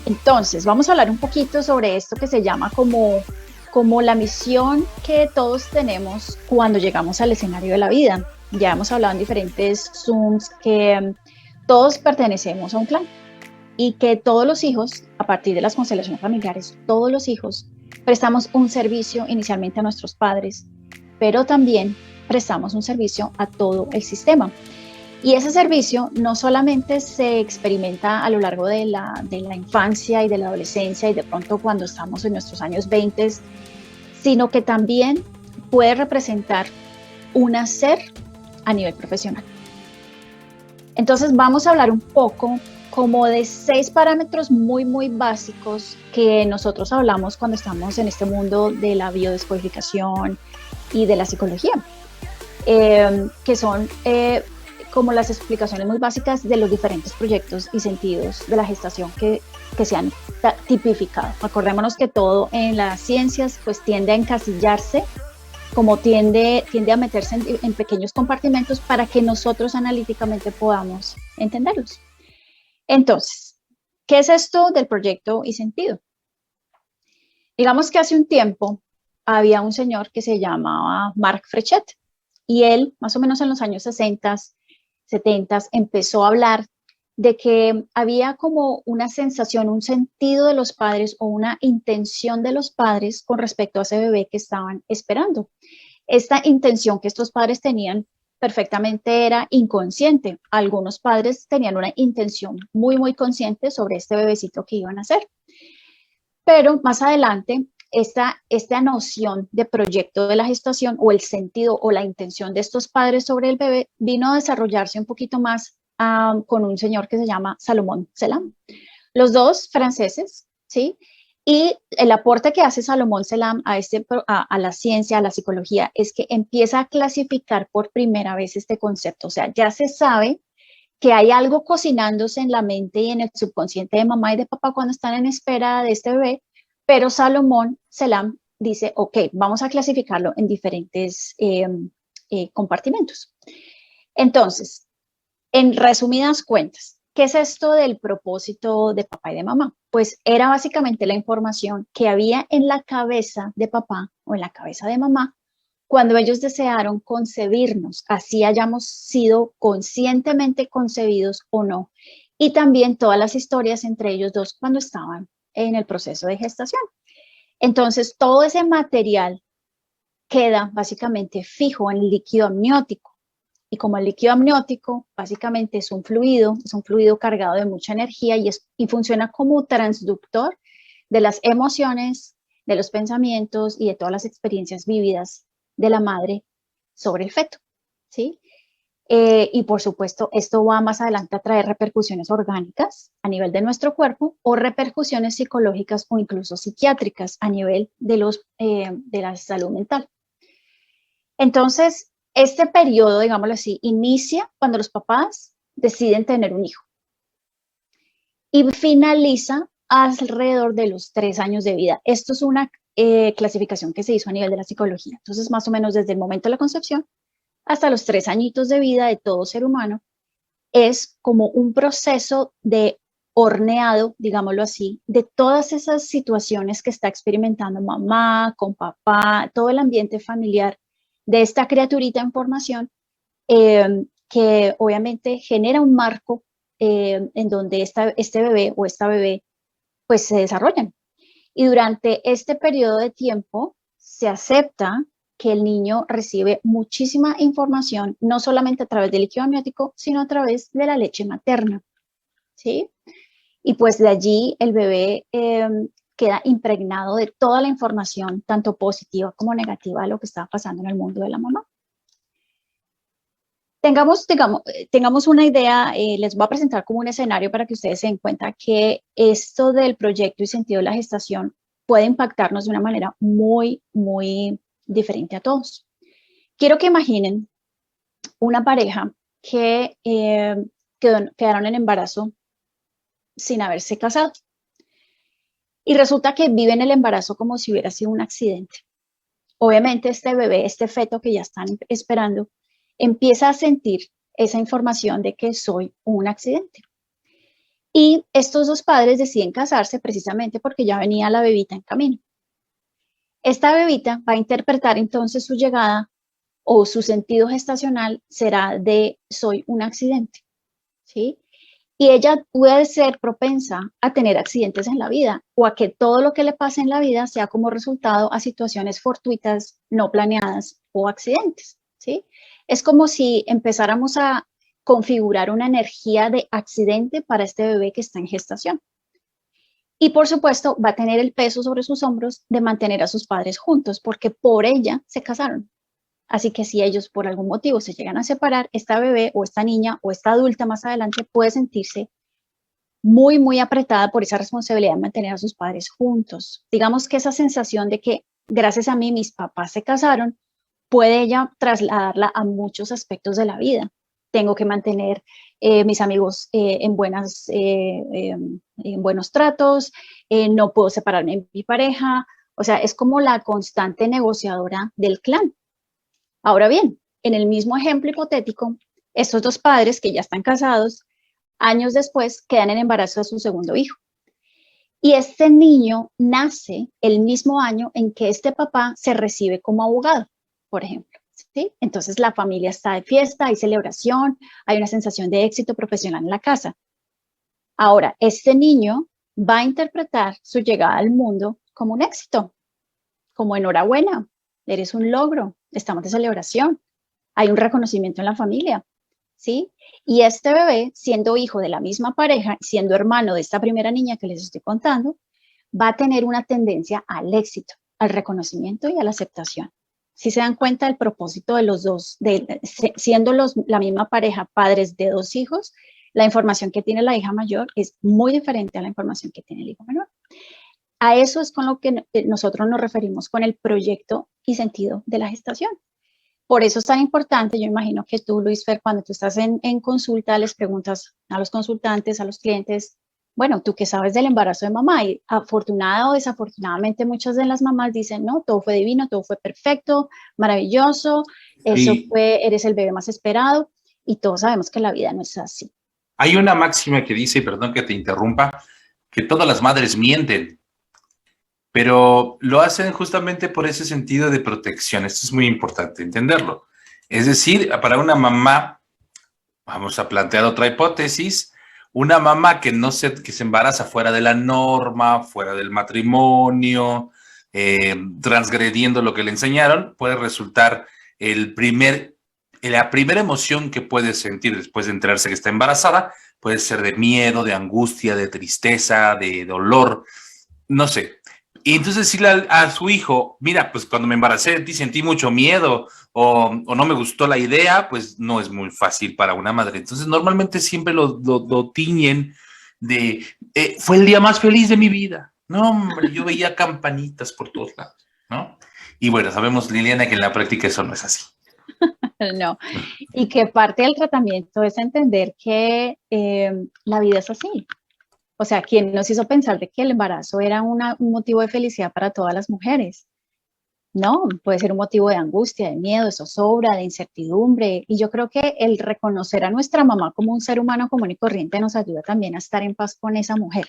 Entonces, vamos a hablar un poquito sobre esto que se llama como la misión que todos tenemos cuando llegamos al escenario de la vida. Ya hemos hablado en diferentes Zooms que todos pertenecemos a un clan y que todos los hijos, a partir de las constelaciones familiares, todos los hijos prestamos un servicio inicialmente a nuestros padres, pero también prestamos un servicio a todo el sistema. Y ese servicio no solamente se experimenta a lo largo de la infancia y de la adolescencia y de pronto cuando estamos en nuestros años 20, sino que también puede representar un hacer a nivel profesional. Entonces vamos a hablar un poco como de 6 parámetros muy básicos que nosotros hablamos cuando estamos en este mundo de la biodescodificación y de la psicología, que son como las explicaciones muy básicas de los diferentes proyectos y sentidos de la gestación que se han tipificado. Acordémonos que todo en las ciencias pues tiende a encasillarse, como tiende a meterse en pequeños compartimentos para que nosotros analíticamente podamos entenderlos. Entonces, ¿qué es esto del proyecto y sentido? Digamos que hace un tiempo había un señor que se llamaba Marc Frechet y él, más o menos en los años 60, 70, empezó a hablar de que había como una sensación, un sentido de los padres o una intención de los padres con respecto a ese bebé que estaban esperando. Esta intención que estos padres tenían perfectamente era inconsciente. Algunos padres tenían una intención muy consciente sobre este bebecito que iban a hacer. Pero más adelante, esta noción de proyecto de la gestación o el sentido o la intención de estos padres sobre el bebé vino a desarrollarse un poquito más con un señor que se llama Salomón Selam. Los dos franceses, ¿sí? Y el aporte que hace Salomón Selam a la ciencia, a la psicología, es que empieza a clasificar por primera vez este concepto. O sea, ya se sabe que hay algo cocinándose en la mente y en el subconsciente de mamá y de papá cuando están en espera de este bebé, pero Salomón Selam dice, ok, vamos a clasificarlo en diferentes compartimentos. Entonces, en resumidas cuentas, ¿qué es esto del propósito de papá y de mamá? Pues era básicamente la información que había en la cabeza de papá o en la cabeza de mamá cuando ellos desearon concebirnos, así hayamos sido conscientemente concebidos o no. Y también todas las historias entre ellos dos cuando estaban en el proceso de gestación. Entonces, todo ese material queda básicamente fijo en el líquido amniótico. Y como el líquido amniótico básicamente es un fluido cargado de mucha energía y funciona como transductor de las emociones, de los pensamientos y de todas las experiencias vividas de la madre sobre el feto, ¿sí? Y por supuesto, esto va más adelante a traer repercusiones orgánicas a nivel de nuestro cuerpo o repercusiones psicológicas o incluso psiquiátricas a nivel de la salud mental. Entonces, este periodo, digámoslo así, inicia cuando los papás deciden tener un hijo y finaliza alrededor de los 3 años de vida. Esto es una clasificación que se hizo a nivel de la psicología. Entonces, más o menos desde el momento de la concepción hasta los 3 añitos de vida de todo ser humano, es como un proceso de horneado, digámoslo así, de todas esas situaciones que está experimentando mamá, con papá, todo el ambiente familiar de esta criaturita en formación, que obviamente genera un marco en donde este bebé o esta bebé pues se desarrollan. Y durante este periodo de tiempo se acepta que el niño recibe muchísima información, no solamente a través del líquido amniótico, sino a través de la leche materna, ¿sí? Y pues de allí el bebé queda impregnado de toda la información, tanto positiva como negativa, de lo que está pasando en el mundo de la mamá. Tengamos una idea, les voy a presentar como un escenario para que ustedes se den cuenta que esto del proyecto y sentido de la gestación puede impactarnos de una manera muy diferente a todos. Quiero que imaginen una pareja que quedaron en embarazo sin haberse casado. Y resulta que viven el embarazo como si hubiera sido un accidente. Obviamente este bebé, este feto que ya están esperando, empieza a sentir esa información de que soy un accidente. Y estos dos padres deciden casarse precisamente porque ya venía la bebita en camino. Esta bebita va a interpretar entonces su llegada o su sentido gestacional será de soy un accidente, ¿sí? Y ella puede ser propensa a tener accidentes en la vida o a que todo lo que le pase en la vida sea como resultado a situaciones fortuitas, no planeadas o accidentes, ¿sí? Es como si empezáramos a configurar una energía de accidente para este bebé que está en gestación. Y por supuesto va a tener el peso sobre sus hombros de mantener a sus padres juntos, porque por ella se casaron. Así que si ellos por algún motivo se llegan a separar, esta bebé o esta niña o esta adulta más adelante puede sentirse muy, muy apretada por esa responsabilidad de mantener a sus padres juntos. Digamos que esa sensación de que gracias a mí mis papás se casaron, puede ella trasladarla a muchos aspectos de la vida. Tengo que mantener mis amigos en buenos tratos, no puedo separarme de mi pareja, o sea, es como la constante negociadora del clan. Ahora bien, en el mismo ejemplo hipotético, estos dos padres que ya están casados, años después quedan en embarazo de su segundo hijo. Y este niño nace el mismo año en que este papá se recibe como abogado, por ejemplo. ¿Sí? Entonces la familia está de fiesta, hay celebración, hay una sensación de éxito profesional en la casa. Ahora, este niño va a interpretar su llegada al mundo como un éxito, como enhorabuena, eres un logro, estamos de celebración, hay un reconocimiento en la familia, ¿sí? Y este bebé, siendo hijo de la misma pareja, siendo hermano de esta primera niña que les estoy contando, va a tener una tendencia al éxito, al reconocimiento y a la aceptación. Si se dan cuenta del propósito de los dos, siendo la misma pareja, padres de dos hijos, la información que tiene la hija mayor es muy diferente a la información que tiene el hijo menor. A eso es con lo que nosotros nos referimos con el proyecto y sentido de la gestación. Por eso es tan importante, yo imagino que tú, Luis Fer, cuando tú estás en consulta, les preguntas a los consultantes, a los clientes, bueno, ¿tú qué sabes del embarazo de mamá? Y afortunada o desafortunadamente muchas de las mamás dicen, no, todo fue divino, todo fue perfecto, maravilloso, eso Y fue, eres el bebé más esperado, y todos sabemos que la vida no es así. hay una máxima que dice, y perdón que te interrumpa, que todas las madres mienten, pero lo hacen justamente por ese sentido de protección. Esto es muy importante entenderlo. Es decir, para una mamá, vamos a plantear otra hipótesis, una mamá que se embaraza fuera de la norma, fuera del matrimonio, transgrediendo lo que le enseñaron, puede resultar la primera emoción que puede sentir después de enterarse que está embarazada, puede ser de miedo, de angustia, de tristeza, de dolor, no sé. Y entonces decirle a su hijo, mira, pues cuando me embaracé de ti sentí mucho miedo o no me gustó la idea, pues no es muy fácil para una madre. Entonces normalmente siempre lo tiñen de, fue el día más feliz de mi vida. No, hombre, yo veía campanitas por todos lados, ¿no? Y bueno, sabemos, Liliana, que en la práctica eso no es así. No, y que parte del tratamiento es entender que la vida es así. O sea, ¿quién nos hizo pensar de que el embarazo era un motivo de felicidad para todas las mujeres? No, puede ser un motivo de angustia, de miedo, de zozobra, de incertidumbre. Y yo creo que el reconocer a nuestra mamá como un ser humano común y corriente nos ayuda también a estar en paz con esa mujer,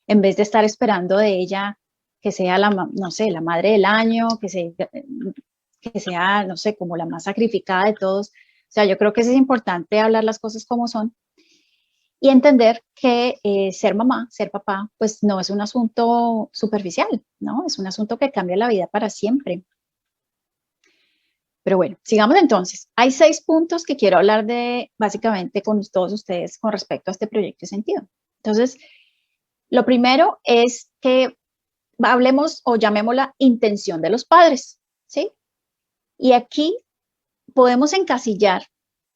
en vez de estar esperando de ella que sea no sé, la madre del año, que sea, no sé, como la más sacrificada de todos. O sea, yo creo que es importante hablar las cosas como son y entender que ser mamá, ser papá, pues no es un asunto superficial, ¿no? Es un asunto que cambia la vida para siempre. Pero bueno, sigamos entonces. Hay 6 puntos que quiero hablar de básicamente con todos ustedes con respecto a este proyecto de sentido. Entonces, lo primero es que hablemos o llamémosla intención de los padres, ¿sí? Y aquí podemos encasillar,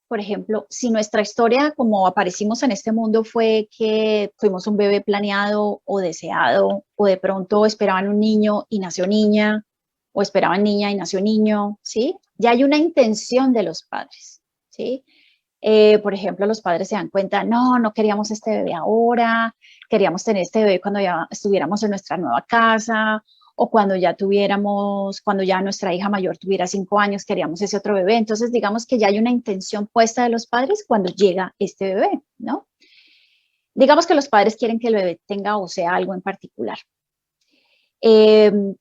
por ejemplo, si nuestra historia como aparecimos en este mundo fue que fuimos un bebé planeado o deseado, o de pronto esperaban un niño y nació niña, o esperaban niña y nació niño, ¿sí? Ya hay una intención de los padres, ¿sí? Por ejemplo, los padres se dan cuenta, no, no queríamos este bebé ahora, queríamos tener este bebé cuando ya estuviéramos en nuestra nueva casa, o cuando ya tuviéramos, cuando ya nuestra hija mayor tuviera 5 años, queríamos ese otro bebé. Entonces, digamos que ya hay una intención puesta de los padres cuando llega este bebé, ¿no? Digamos que los padres quieren que el bebé tenga o sea algo en particular.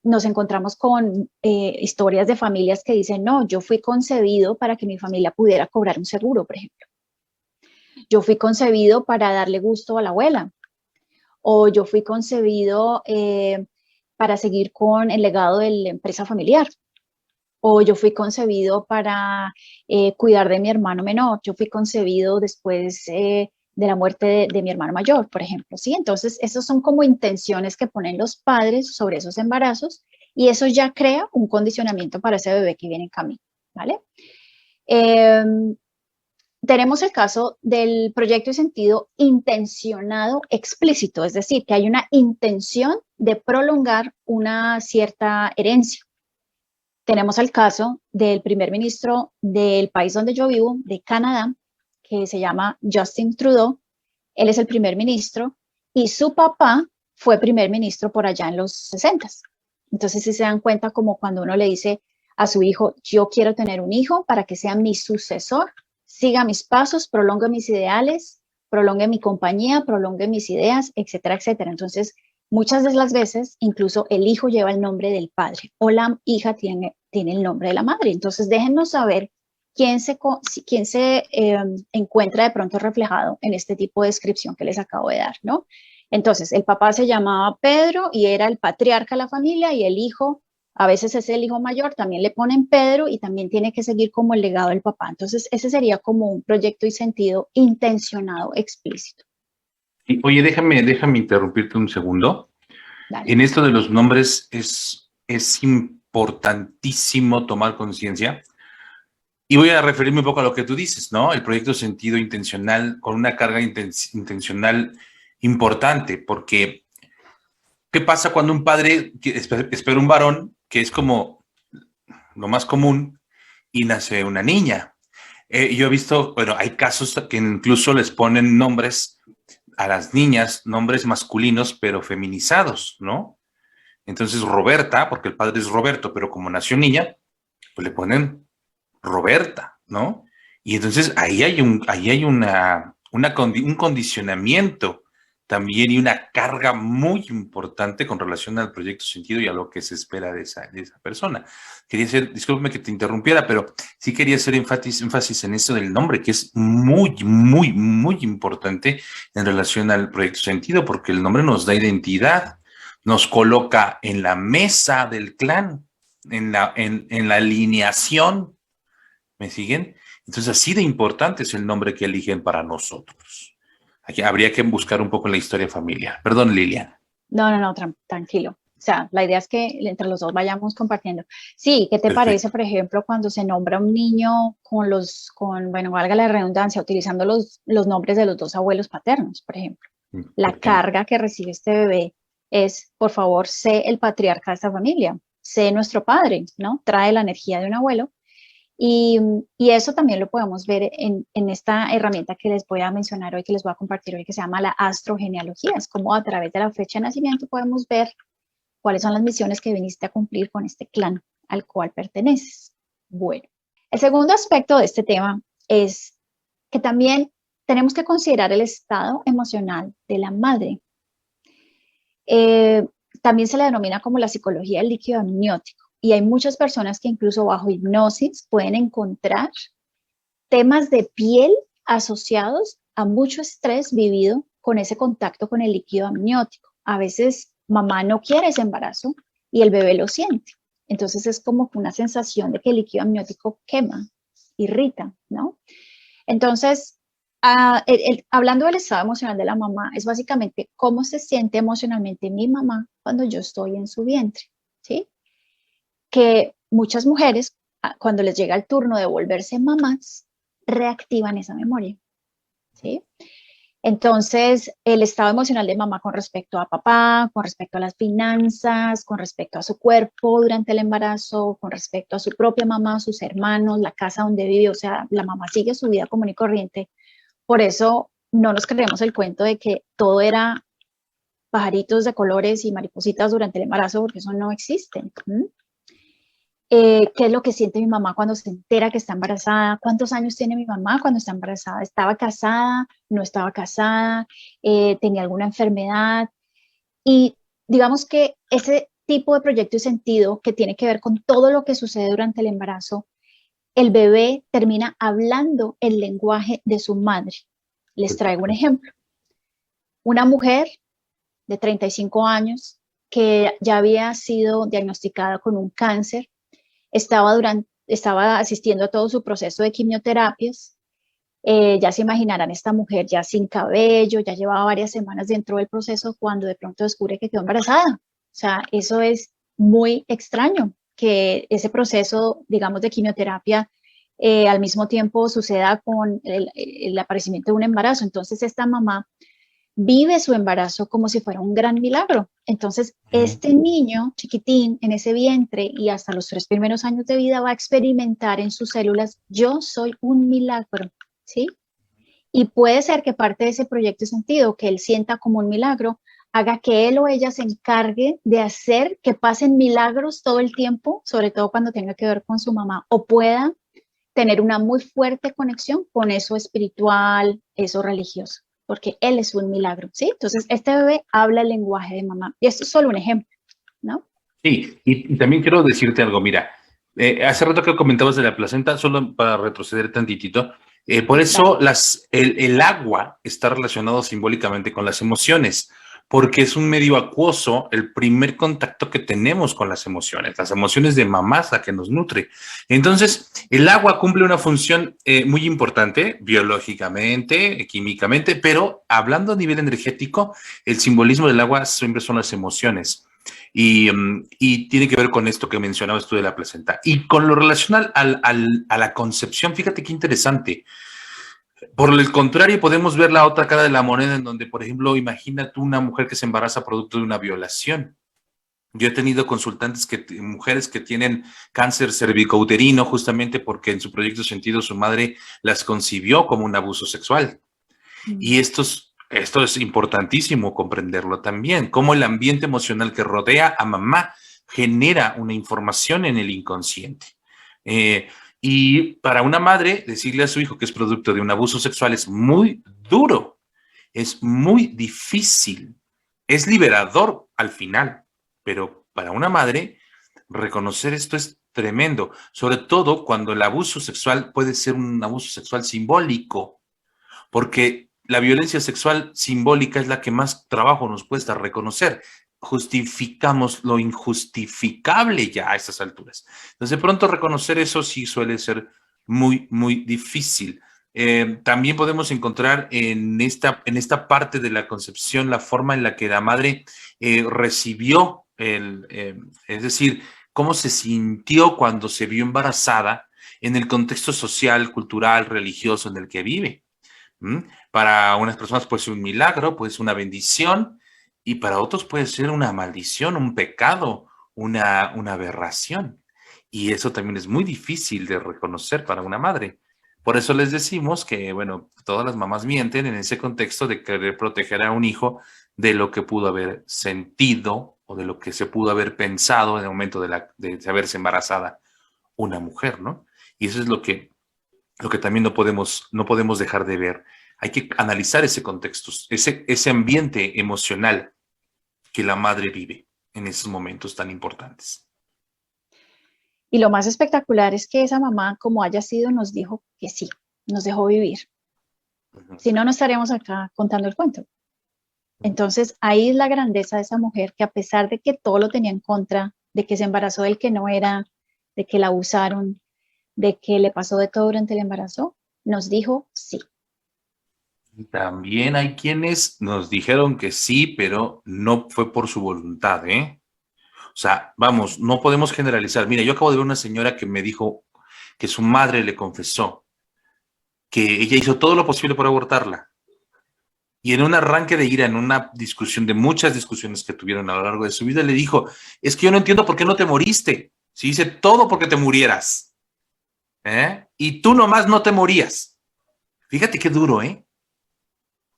Nos encontramos con historias de familias que dicen, no, yo fui concebido para que mi familia pudiera cobrar un seguro, por ejemplo. Yo fui concebido para darle gusto a la abuela, o yo fui concebido para seguir con el legado de la empresa familiar, o yo fui concebido para cuidar de mi hermano menor, yo fui concebido después de la muerte de mi hermano mayor, por ejemplo, ¿sí? Entonces, esas son como intenciones que ponen los padres sobre esos embarazos y eso ya crea un condicionamiento para ese bebé que viene en camino, ¿vale? Eh, Tenemos el caso del proyecto y sentido intencionado explícito, es decir, que hay una intención de prolongar una cierta herencia. Tenemos el caso del primer ministro del país donde yo vivo, de Canadá, que se llama Justin Trudeau. Él es el primer ministro y su papá fue primer ministro por allá en los 60. Entonces, si se dan cuenta, como cuando uno le dice a su hijo, yo quiero tener un hijo para que sea mi sucesor, siga mis pasos, prolongue mis ideales, prolongue mi compañía, prolongue mis ideas, etcétera, etcétera. Entonces, muchas de las veces, incluso el hijo lleva el nombre del padre o la hija tiene el nombre de la madre. Entonces, déjennos saber quién se encuentra de pronto reflejado en este tipo de descripción que les acabo de dar, ¿no? Entonces, el papá se llamaba Pedro y era el patriarca de la familia y el hijo, a veces es el hijo mayor, también le ponen Pedro y también tiene que seguir como el legado del papá. Entonces, ese sería como un proyecto y sentido intencionado explícito. Y, oye, déjame interrumpirte un segundo. Dale. En esto de los nombres es importantísimo tomar conciencia. Y voy a referirme un poco a lo que tú dices, ¿no? El proyecto sentido intencional con una carga intencional importante, porque ¿qué pasa cuando un padre espera un varón, que es como lo más común, y nace una niña? Yo he visto, bueno, hay casos que incluso les ponen nombres a las niñas, nombres masculinos, pero feminizados, ¿no? Entonces Roberta, porque el padre es Roberto, pero como nació niña, pues le ponen Roberta, ¿no? Y entonces ahí hay un condicionamiento también y una carga muy importante con relación al proyecto sentido y a lo que se espera de esa persona. Quería hacer, discúlpeme que te interrumpiera, pero sí quería hacer énfasis en eso del nombre, que es muy, muy, muy importante en relación al proyecto sentido, porque el nombre nos da identidad, nos coloca en la mesa del clan, en la alineación. ¿Me siguen? Entonces, así de importante es el nombre que eligen para nosotros. Aquí habría que buscar un poco en la historia familiar. Perdón, Lilian. No, tranquilo. O sea, la idea es que entre los dos vayamos compartiendo. Sí, ¿qué te parece, Perfecto. por ejemplo, cuando se nombra un niño bueno, valga la redundancia, utilizando los nombres de los dos abuelos paternos, por ejemplo? La ¿Por qué no? carga que recibe este bebé es, por favor, sé el patriarca de esta familia, sé nuestro padre, ¿no? Trae la energía de un abuelo y eso también lo podemos ver en esta herramienta que les voy a mencionar hoy, que les voy a compartir hoy, que se llama la astrogenealogía. Es como a través de la fecha de nacimiento podemos ver cuáles son las misiones que viniste a cumplir con este clan al cual perteneces. Bueno, el segundo aspecto de este tema es que también tenemos que considerar el estado emocional de la madre. Eh, También se le denomina como la psicología del líquido amniótico. Y hay muchas personas que incluso bajo hipnosis pueden encontrar temas de piel asociados a mucho estrés vivido con ese contacto con el líquido amniótico. A veces mamá no quiere ese embarazo y el bebé lo siente. Entonces es como una sensación de que el líquido amniótico quema, irrita, ¿no? Entonces, hablando del estado emocional de la mamá, es básicamente cómo se siente emocionalmente mi mamá cuando yo estoy en su vientre, ¿sí? Que muchas mujeres, cuando les llega el turno de volverse mamás, reactivan esa memoria, ¿sí? Entonces, el estado emocional de mamá con respecto a papá, con respecto a las finanzas, con respecto a su cuerpo durante el embarazo, con respecto a su propia mamá, sus hermanos, la casa donde vive, o sea, la mamá sigue su vida común y corriente. Por eso no nos creemos el cuento de que todo era pajaritos de colores y maripositas durante el embarazo, porque eso no existe. ¿Qué es lo que siente mi mamá cuando se entera que está embarazada? ¿Cuántos años tiene mi mamá cuando está embarazada? ¿Estaba casada? ¿No estaba casada? ¿Tenía alguna enfermedad? Y digamos que ese tipo de proyecto y sentido que tiene que ver con todo lo que sucede durante el embarazo, el bebé termina hablando el lenguaje de su madre. Les traigo un ejemplo. Una mujer de 35 años que ya había sido diagnosticada con un cáncer, estaba asistiendo a todo su proceso de quimioterapias. Ya se imaginarán esta mujer ya sin cabello, ya llevaba varias semanas dentro del proceso cuando de pronto descubre que quedó embarazada. O sea, eso es muy extraño, que ese proceso, digamos, de quimioterapia al mismo tiempo suceda con el aparecimiento de un embarazo. Entonces, esta mamá vive su embarazo como si fuera un gran milagro. Entonces, este niño chiquitín en ese vientre y hasta los 3 primeros años de vida va a experimentar en sus células, yo soy un milagro, ¿sí? Y puede ser que parte de ese proyecto de sentido, que él sienta como un milagro, haga que él o ella se encargue de hacer que pasen milagros todo el tiempo, sobre todo cuando tenga que ver con su mamá, o pueda tener una muy fuerte conexión con eso espiritual, eso religioso, porque él es un milagro, ¿sí? Entonces, este bebé habla el lenguaje de mamá. Y esto es solo un ejemplo, ¿no? Sí, y también quiero decirte algo, mira, hace rato que comentabas de la placenta, solo para retroceder tantitito, por eso Dale. el agua está relacionado simbólicamente con las emociones, porque es un medio acuoso, el primer contacto que tenemos con las emociones de mamá es la que nos nutre. Entonces, el agua cumple una función muy importante, biológicamente, químicamente, pero hablando a nivel energético, el simbolismo del agua siempre son las emociones. Y tiene que ver con esto que mencionabas tú de la placenta. Y con lo relacional a la concepción, fíjate qué interesante. Por el contrario, podemos ver la otra cara de la moneda en donde, por ejemplo, imagina tú una mujer que se embaraza producto de una violación. Yo he tenido consultantes, mujeres que tienen cáncer cervicouterino justamente porque en su proyecto de sentido su madre las concibió como un abuso sexual. Y esto es importantísimo comprenderlo también, cómo el ambiente emocional que rodea a mamá genera una información en el inconsciente. Eh, y para una madre, decirle a su hijo que es producto de un abuso sexual es muy duro, es muy difícil, es liberador al final, pero para una madre reconocer esto es tremendo, sobre todo cuando el abuso sexual puede ser un abuso sexual simbólico, porque la violencia sexual simbólica es la que más trabajo nos cuesta reconocer. Justificamos lo injustificable ya a estas alturas. Entonces, de pronto reconocer eso sí suele ser muy, muy difícil. También podemos encontrar en esta parte de la concepción la forma en la que la madre recibió, es decir, cómo se sintió cuando se vio embarazada en el contexto social, cultural, religioso en el que vive. Para unas personas puede ser un milagro, puede ser una bendición, y para otros puede ser una maldición, un pecado, una aberración. Y eso también es muy difícil de reconocer para una madre. Por eso les decimos que, bueno, todas las mamás mienten en ese contexto de querer proteger a un hijo de lo que pudo haber sentido o de lo que se pudo haber pensado en el momento de haberse embarazada una mujer, ¿no? Y eso es lo que también no podemos dejar de ver. Hay que analizar ese contexto, ese ambiente emocional que la madre vive en esos momentos tan importantes. Y lo más espectacular es que esa mamá, como haya sido, nos dijo que sí, nos dejó vivir. Si no, no estaríamos acá contando el cuento. Entonces, ahí es la grandeza de esa mujer que a pesar de que todo lo tenía en contra, de que se embarazó del que no era, de que la abusaron, de que le pasó de todo durante el embarazo, nos dijo sí. También hay quienes nos dijeron que sí, pero no fue por su voluntad, ¿eh? O sea, vamos, no podemos generalizar. Mira, yo acabo de ver una señora que me dijo que su madre le confesó que ella hizo todo lo posible por abortarla, Y en un arranque de ira, en una discusión, de muchas discusiones que tuvieron a lo largo de su vida, le dijo, es que yo no entiendo por qué no te moriste. Si hice todo porque te murieras. Y tú nomás no te morías. Fíjate qué duro, ¿eh?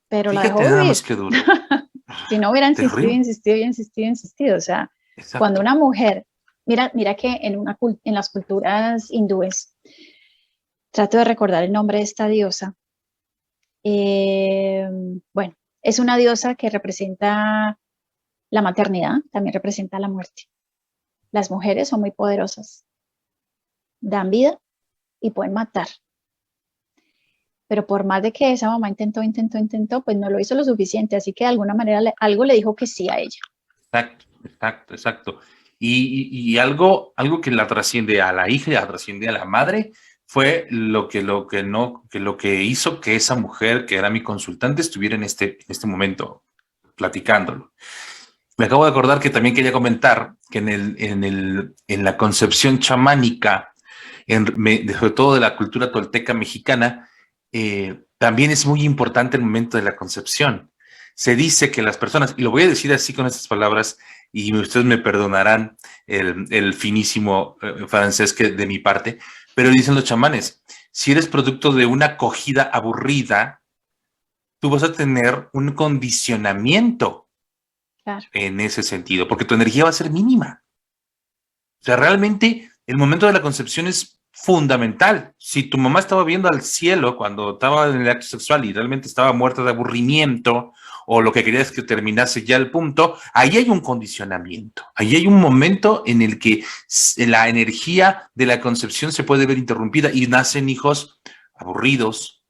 Pero la Fíjate dejó nada vivir. más qué duro. Si no hubiera insistido, Terrible. insistido, insistido, insistido. O sea, cuando Exacto. una mujer, mira que en las culturas hindúes, trato de recordar el nombre de esta diosa. Eh, bueno, es una diosa que representa la maternidad, también representa la muerte. Las mujeres son muy poderosas, dan vida y pueden matar. Pero por más de que esa mamá intentó, pues no lo hizo lo suficiente, así que de alguna manera algo le dijo que sí a ella. Exacto, exacto, exacto. Y algo que la trasciende a la hija y la trasciende a la madre fue lo que hizo que esa mujer que era mi consultante estuviera en este momento platicándolo. Me acabo de acordar que también quería comentar que en la concepción chamánica, sobre todo de la cultura tolteca mexicana, también es muy importante el momento de la concepción. Se dice que las personas, y lo voy a decir así con estas palabras, y ustedes me perdonarán el finísimo francés que de mi parte, pero dicen los chamanes, si eres producto de una acogida aburrida, tú vas a tener un condicionamiento Claro. en ese sentido, porque tu energía va a ser mínima. O sea, realmente el momento de la concepción es fundamental. Si tu mamá estaba viendo al cielo cuando estaba en el acto sexual y realmente estaba muerta de aburrimiento o lo que quería es que terminase ya el punto, ahí hay un condicionamiento. Ahí hay un momento en el que la energía de la concepción se puede ver interrumpida y nacen hijos aburridos,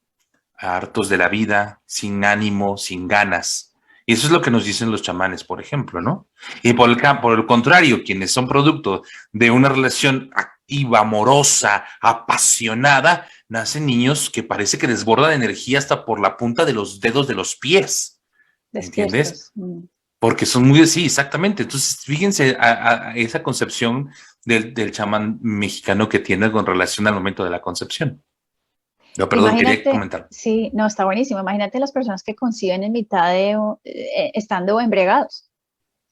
hartos de la vida, sin ánimo, sin ganas. Y eso es lo que nos dicen los chamanes, por ejemplo, ¿no? Y por el contrario, quienes son producto de una relación activa, amorosa, apasionada, nacen niños que parece que desbordan energía hasta por la punta de los dedos de los pies, ¿entiendes? Despiertos. Porque son muy, sí, exactamente. Entonces, fíjense a esa concepción del chamán mexicano que tiene con relación al momento de la concepción. No, perdón, quería Imagínate, comentar. sí, no, está buenísimo. Imagínate las personas que conciben en mitad de, estando embriagados.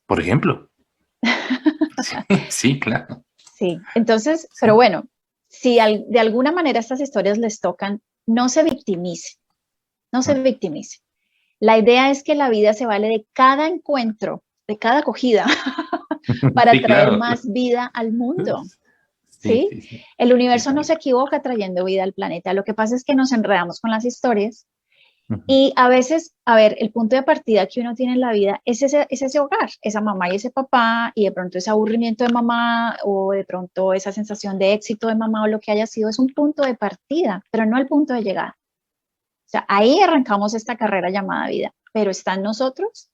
Por ejemplo. Sí, sí, claro. Sí, entonces, pero Sí. bueno, si de alguna manera estas historias les tocan, no se victimice, no se victimice. La idea es que la vida se vale de cada encuentro, de cada acogida, para Sí, traer claro. más vida al mundo. Sí, ¿Sí? sí, sí. El Sí, universo no se también. equivoca trayendo vida al planeta. Lo que pasa es que nos enredamos con las historias Ujú. y a veces, a ver, el punto de partida que uno tiene en la vida es ese hogar, esa mamá y ese papá, y de pronto ese aburrimiento de mamá o de pronto esa sensación de éxito de mamá o lo que haya sido, es un punto de partida, pero no el punto de llegada. O sea, ahí arrancamos esta carrera llamada vida, pero está en nosotros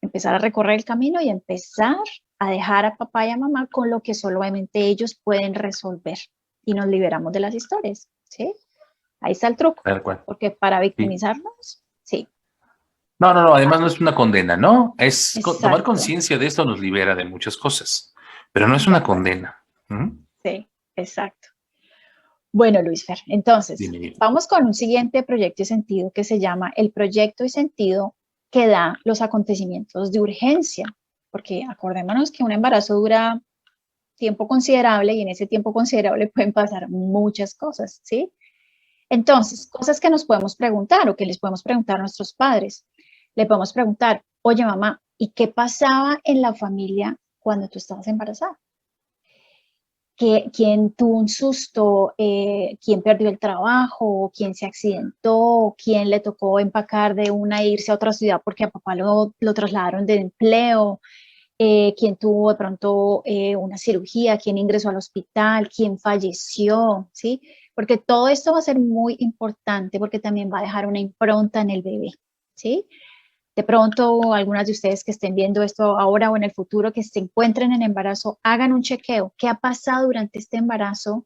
empezar a recorrer el camino y empezar a dejar a papá y a mamá con lo que solamente ellos pueden resolver y nos liberamos de las historias, ¿sí? Ahí está el truco, Tal cual. porque para Sí. victimizarnos, sí, No, no, no, además no es una condena, ¿no? Tomar exacto, conciencia de esto nos libera de muchas cosas, pero no es de una acuerdo, condena. ¿Mm? sí, exacto. Bueno, Luis Fer, entonces, Dime, dime. vamos con un siguiente proyecto y sentido que se llama el proyecto y sentido que da los acontecimientos de urgencia, porque acordémonos que un embarazo dura tiempo considerable y en ese tiempo considerable pueden pasar muchas cosas, ¿sí? Entonces, cosas que nos podemos preguntar o que les podemos preguntar a nuestros padres. Le podemos preguntar, oye mamá, ¿y qué pasaba en la familia cuando tú estabas embarazada? ¿Quién tuvo un susto? ¿Quién perdió el trabajo? ¿Quién se accidentó? ¿Quién le tocó empacar de una e irse a otra ciudad porque a papá lo trasladaron de empleo? ¿Quién tuvo de pronto una cirugía? ¿Quién ingresó al hospital? ¿Quién falleció? ¿Sí? Porque todo esto va a ser muy importante porque también va a dejar una impronta en el bebé. ¿Sí? De pronto, algunas de ustedes que estén viendo esto ahora o en el futuro, que se encuentren en embarazo, hagan un chequeo. ¿Qué ha pasado durante este embarazo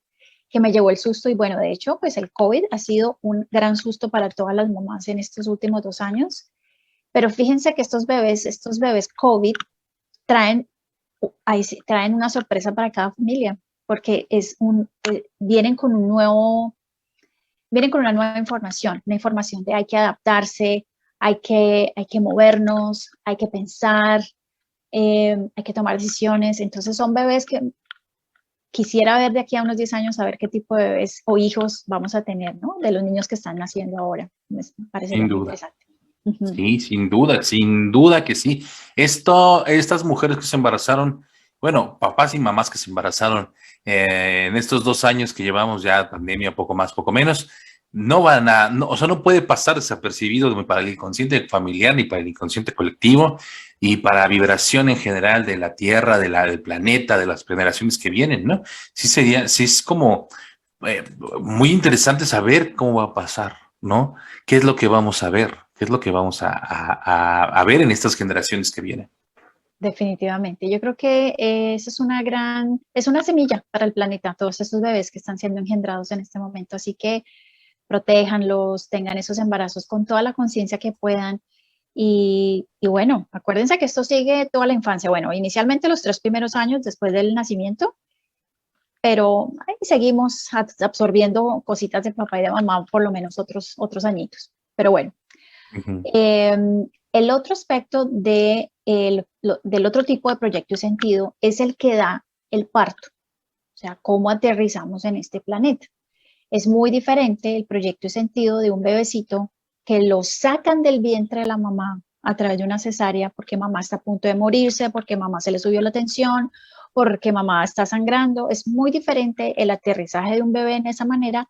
que me llevó el susto? Y bueno, de hecho, pues el COVID ha sido un gran susto para todas las mamás en estos últimos 2 años. Pero fíjense que estos bebés COVID traen, traen una sorpresa para cada familia, porque vienen con una nueva información de hay que adaptarse, hay que movernos, hay que pensar, hay que tomar decisiones. Entonces son bebés que quisiera ver de aquí a unos 10 años, a ver qué tipo de bebés o hijos vamos a tener, ¿no? De los niños que están naciendo ahora. Me parecería Sin muy duda. interesante. Ujú. Sí, sin duda que sí. Estas mujeres que se embarazaron, bueno, papás y mamás que se embarazaron en estos 2 años que llevamos ya pandemia, poco más, poco menos, no van a, no, o sea, no puede pasar desapercibido ni para el inconsciente familiar ni para el inconsciente colectivo y para la vibración en general de la Tierra, del planeta, de las generaciones que vienen, ¿no? Sí sería, sí es como eh, muy interesante saber cómo va a pasar, ¿no? ¿Qué es lo que vamos a ver? ¿Qué es lo que vamos a ver en estas generaciones que vienen? Definitivamente. Yo creo que esa es es una semilla para el planeta, todos esos bebés que están siendo engendrados en este momento. Así que protéjanlos, tengan esos embarazos con toda la conciencia que puedan. Y bueno, acuérdense que esto sigue toda la infancia. Bueno, inicialmente los 3 primeros años después del nacimiento, pero ahí seguimos absorbiendo cositas de papá y de mamá por lo menos otros añitos. Pero bueno, Ujú. eh, el otro aspecto del otro tipo de proyecto y sentido es el que da el parto, o sea, cómo aterrizamos en este planeta. Es muy diferente el proyecto y sentido de un bebecito que lo sacan del vientre de la mamá a través de una cesárea porque mamá está a punto de morirse, porque mamá se le subió la tensión, porque mamá está sangrando. Es muy diferente el aterrizaje de un bebé en esa manera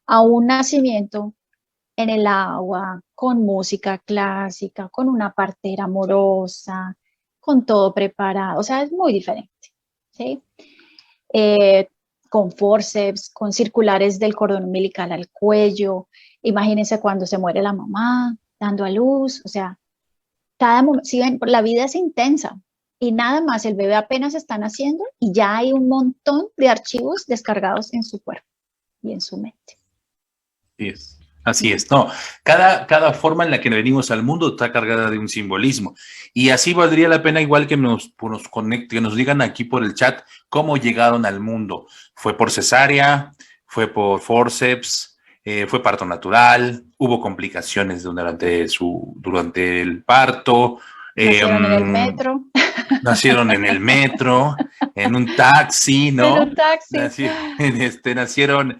a un nacimiento en el agua, con música clásica, con una partera amorosa, con todo preparado. O sea, es muy diferente, ¿sí? eh, con forceps, con circulares del cordón umbilical al cuello. Imagínense cuando se muere la mamá, dando a luz, o sea, cada momento, si ven, la vida es intensa y nada más el bebé apenas está naciendo y ya hay un montón de archivos descargados en su cuerpo y en su mente. Así es. Así es, no, cada forma en la que venimos al mundo está cargada de un simbolismo y así valdría la pena igual que nos conecte, que nos digan aquí por el chat cómo llegaron al mundo. ¿Fue por cesárea? ¿Fue por forceps? ¿Fue parto natural? ¿Hubo complicaciones durante el parto? Eh, Nacieron en el um, metro, Nacieron en el metro, en un taxi, en ¿no? un taxi. Nacieron,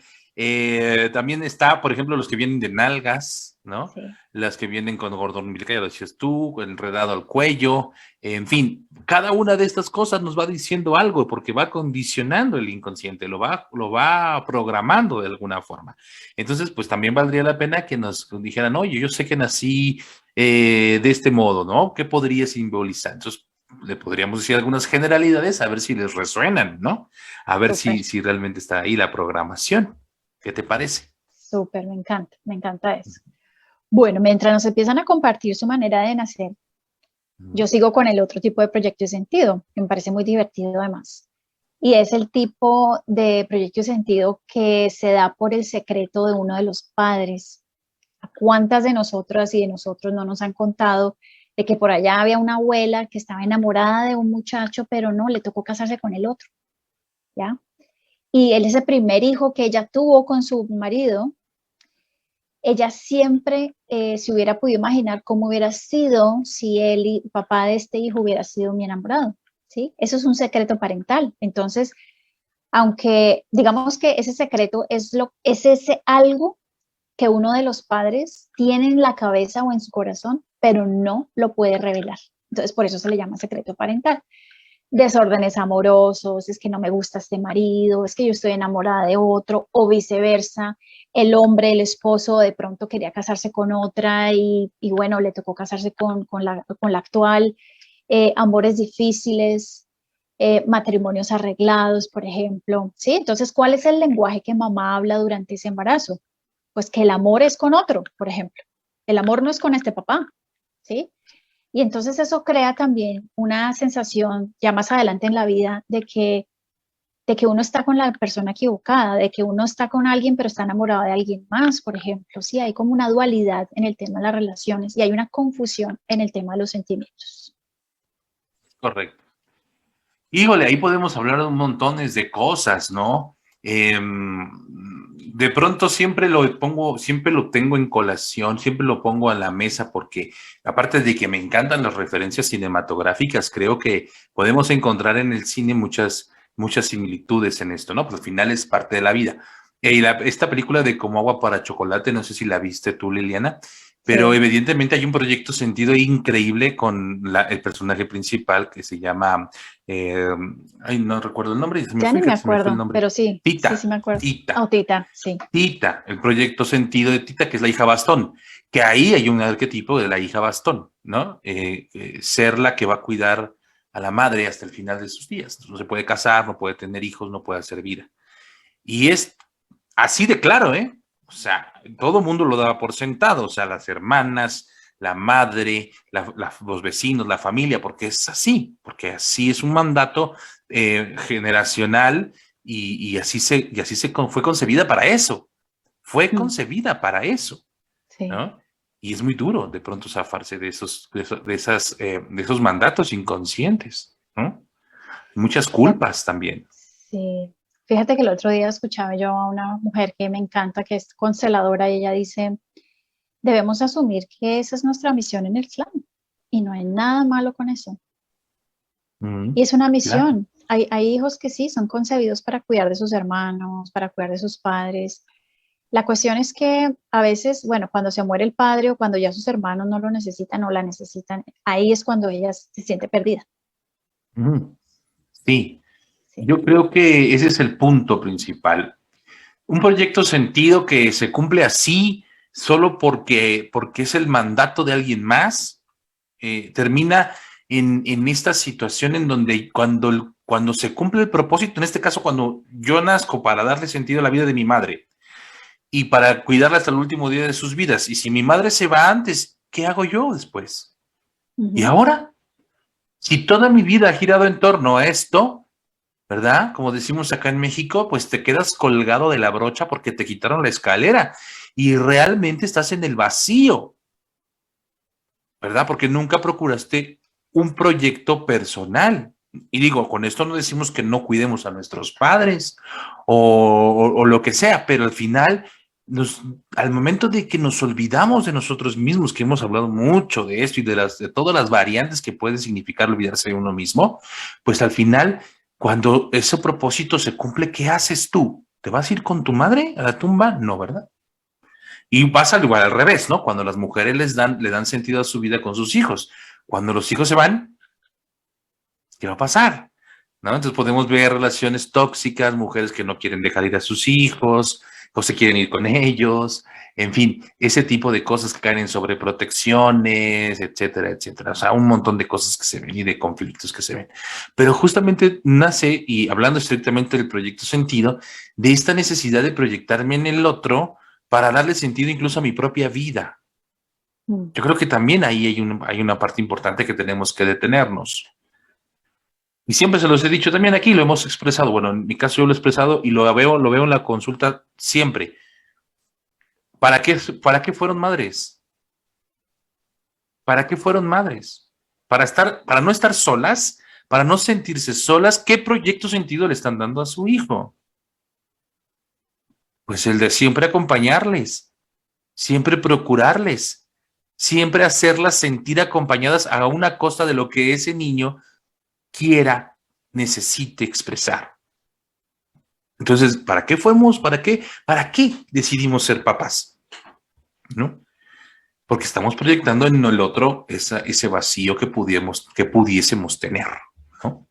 también está, por ejemplo, los que vienen de nalgas, ¿no? Sí, Las que vienen con cordón umbilical, ya lo decías tú, enredado al cuello, en fin, cada una de estas cosas nos va diciendo algo porque va condicionando el inconsciente, lo va programando de alguna forma. Entonces, pues también valdría la pena que nos dijeran, oye, yo sé que nací de este modo, ¿no? ¿Qué podría simbolizar? Entonces, le podríamos decir algunas generalidades a ver si les resuenan, ¿no? A ver súper, si realmente está ahí la programación. ¿Qué te parece? súper, me encanta eso. Bueno, mientras nos empiezan a compartir su manera de nacer, yo sigo con el otro tipo de proyecto de sentido, que me parece muy divertido además. Y es el tipo de proyecto de sentido que se da por el secreto de uno de los padres. ¿A cuántas de nosotras y de nosotros no nos han contado de que por allá había una abuela que estaba enamorada de un muchacho, pero no, le tocó casarse con el otro, ¿ya? Y él es el primer hijo que ella tuvo con su marido. Ella siempre se hubiera podido imaginar cómo hubiera sido si el papá de este hijo hubiera sido mi enamorado, ¿sí? Eso es un secreto parental. Entonces, aunque digamos que ese secreto es ese algo que uno de los padres tiene en la cabeza o en su corazón, pero no lo puede revelar. Entonces, por eso se le llama secreto parental. Desórdenes amorosos, es que no me gusta este marido, es que yo estoy enamorada de otro, o viceversa. El hombre, el esposo, de pronto quería casarse con otra y bueno, le tocó casarse con la actual. Amores difíciles, matrimonios arreglados, por ejemplo. ¿Sí? Entonces, ¿cuál es el lenguaje que mamá habla durante ese embarazo? Pues que el amor es con otro, por ejemplo. El amor no es con este papá, ¿sí? Y entonces eso crea también una sensación ya más adelante en la vida de que uno está con la persona equivocada, de que uno está con alguien pero está enamorado de alguien más, por ejemplo. Sí, hay como una dualidad en el tema de las relaciones y hay una confusión en el tema de los sentimientos. Correcto. Híjole, ahí podemos hablar de un montones de cosas, ¿no? de pronto siempre lo tengo en colación, siempre lo pongo a la mesa porque aparte de que me encantan las referencias cinematográficas, creo que podemos encontrar en el cine muchas similitudes en esto, ¿no? Porque al final es parte de la vida. Esta película de Como agua para chocolate, no sé si la viste tú, Liliana, pero Sí, evidentemente hay un proyecto sentido increíble con el personaje principal que se llama, eh, ay, no recuerdo el nombre, ya ni me se me fue el acuerdo, nombre. pero sí, sí, sí Tita, me acuerdo. Tita. Autita, sí. Tita, el proyecto sentido de Tita, que es la hija bastón, que ahí hay un arquetipo de la hija bastón, ¿no? Ser la que va a cuidar a la madre hasta el final de sus días. No se puede casar, no puede tener hijos, no puede hacer vida. Y es así de claro, ¿eh? O sea, todo el mundo lo daba por sentado, o sea, las hermanas, la madre, los vecinos, la familia, porque es así, porque así es un mandato generacional y así fue concebida para eso, fue Mm, concebida para eso, sí. ¿no? Y es muy duro de pronto zafarse de esos mandatos inconscientes, ¿no? Muchas Fíjate, culpas también. sí. Fíjate que el otro día escuchaba yo a una mujer que me encanta, que es consteladora, y ella dice, debemos asumir que esa es nuestra misión en el clan y no hay nada malo con eso. Y Mm, es una claro. misión. Hay hijos que sí son concebidos para cuidar de sus hermanos, para cuidar de sus padres. La cuestión es que a veces, bueno, cuando se muere el padre o cuando ya sus hermanos no lo necesitan o la necesitan, ahí es cuando ella se siente perdida. Mm, sí. Sí. Yo creo que ese es el punto principal. Un proyecto sentido que se cumple así solo porque es el mandato de alguien más, termina en esta situación en donde cuando se cumple el propósito, en este caso cuando yo nazco para darle sentido a la vida de mi madre y para cuidarla hasta el último día de sus vidas, y si mi madre se va antes, ¿qué hago yo después? ¿Y Ujú. ahora? Si toda mi vida ha girado en torno a esto, ¿verdad? Como decimos acá en México, pues te quedas colgado de la brocha porque te quitaron la escalera y realmente estás en el vacío, ¿verdad? Porque nunca procuraste un proyecto personal. Y digo, con esto no decimos que no cuidemos a nuestros padres o lo que sea, pero al final, al momento de que nos olvidamos de nosotros mismos, que hemos hablado mucho de esto y de todas las variantes que puede significar olvidarse de uno mismo, pues al final, cuando ese propósito se cumple, ¿qué haces tú? ¿Te vas a ir con tu madre a la tumba? No, ¿verdad? Y pasa igual al revés, ¿no? Cuando las mujeres le dan sentido a su vida con sus hijos. Cuando los hijos se van, ¿qué va a pasar? ¿No? Entonces podemos ver relaciones tóxicas, mujeres que no quieren dejar ir a sus hijos, o se quieren ir con ellos, en fin, ese tipo de cosas que caen en sobreprotecciones, etcétera, etcétera. O sea, un montón de cosas que se ven y de conflictos que se ven. Pero justamente nace, y hablando estrictamente del proyecto sentido, de esta necesidad de proyectarme en el otro para darle sentido incluso a mi propia vida. Mm. Yo creo que también ahí hay una parte importante que tenemos que detenernos. Y siempre se los he dicho también aquí, lo hemos expresado. Bueno, en mi caso yo lo he expresado y lo veo en la consulta siempre. Para qué fueron madres? ¿Para qué fueron madres? Para no estar solas, para no sentirse solas, ¿qué proyecto sentido le están dando a su hijo? Pues el de siempre acompañarles, siempre procurarles, siempre hacerlas sentir acompañadas a una costa de lo que ese niño quiera, necesite expresar. Entonces, ¿para qué fuimos? ¿Para qué decidimos ser papás? ¿No? Porque estamos proyectando en el otro ese vacío que pudiésemos tener, ¿no?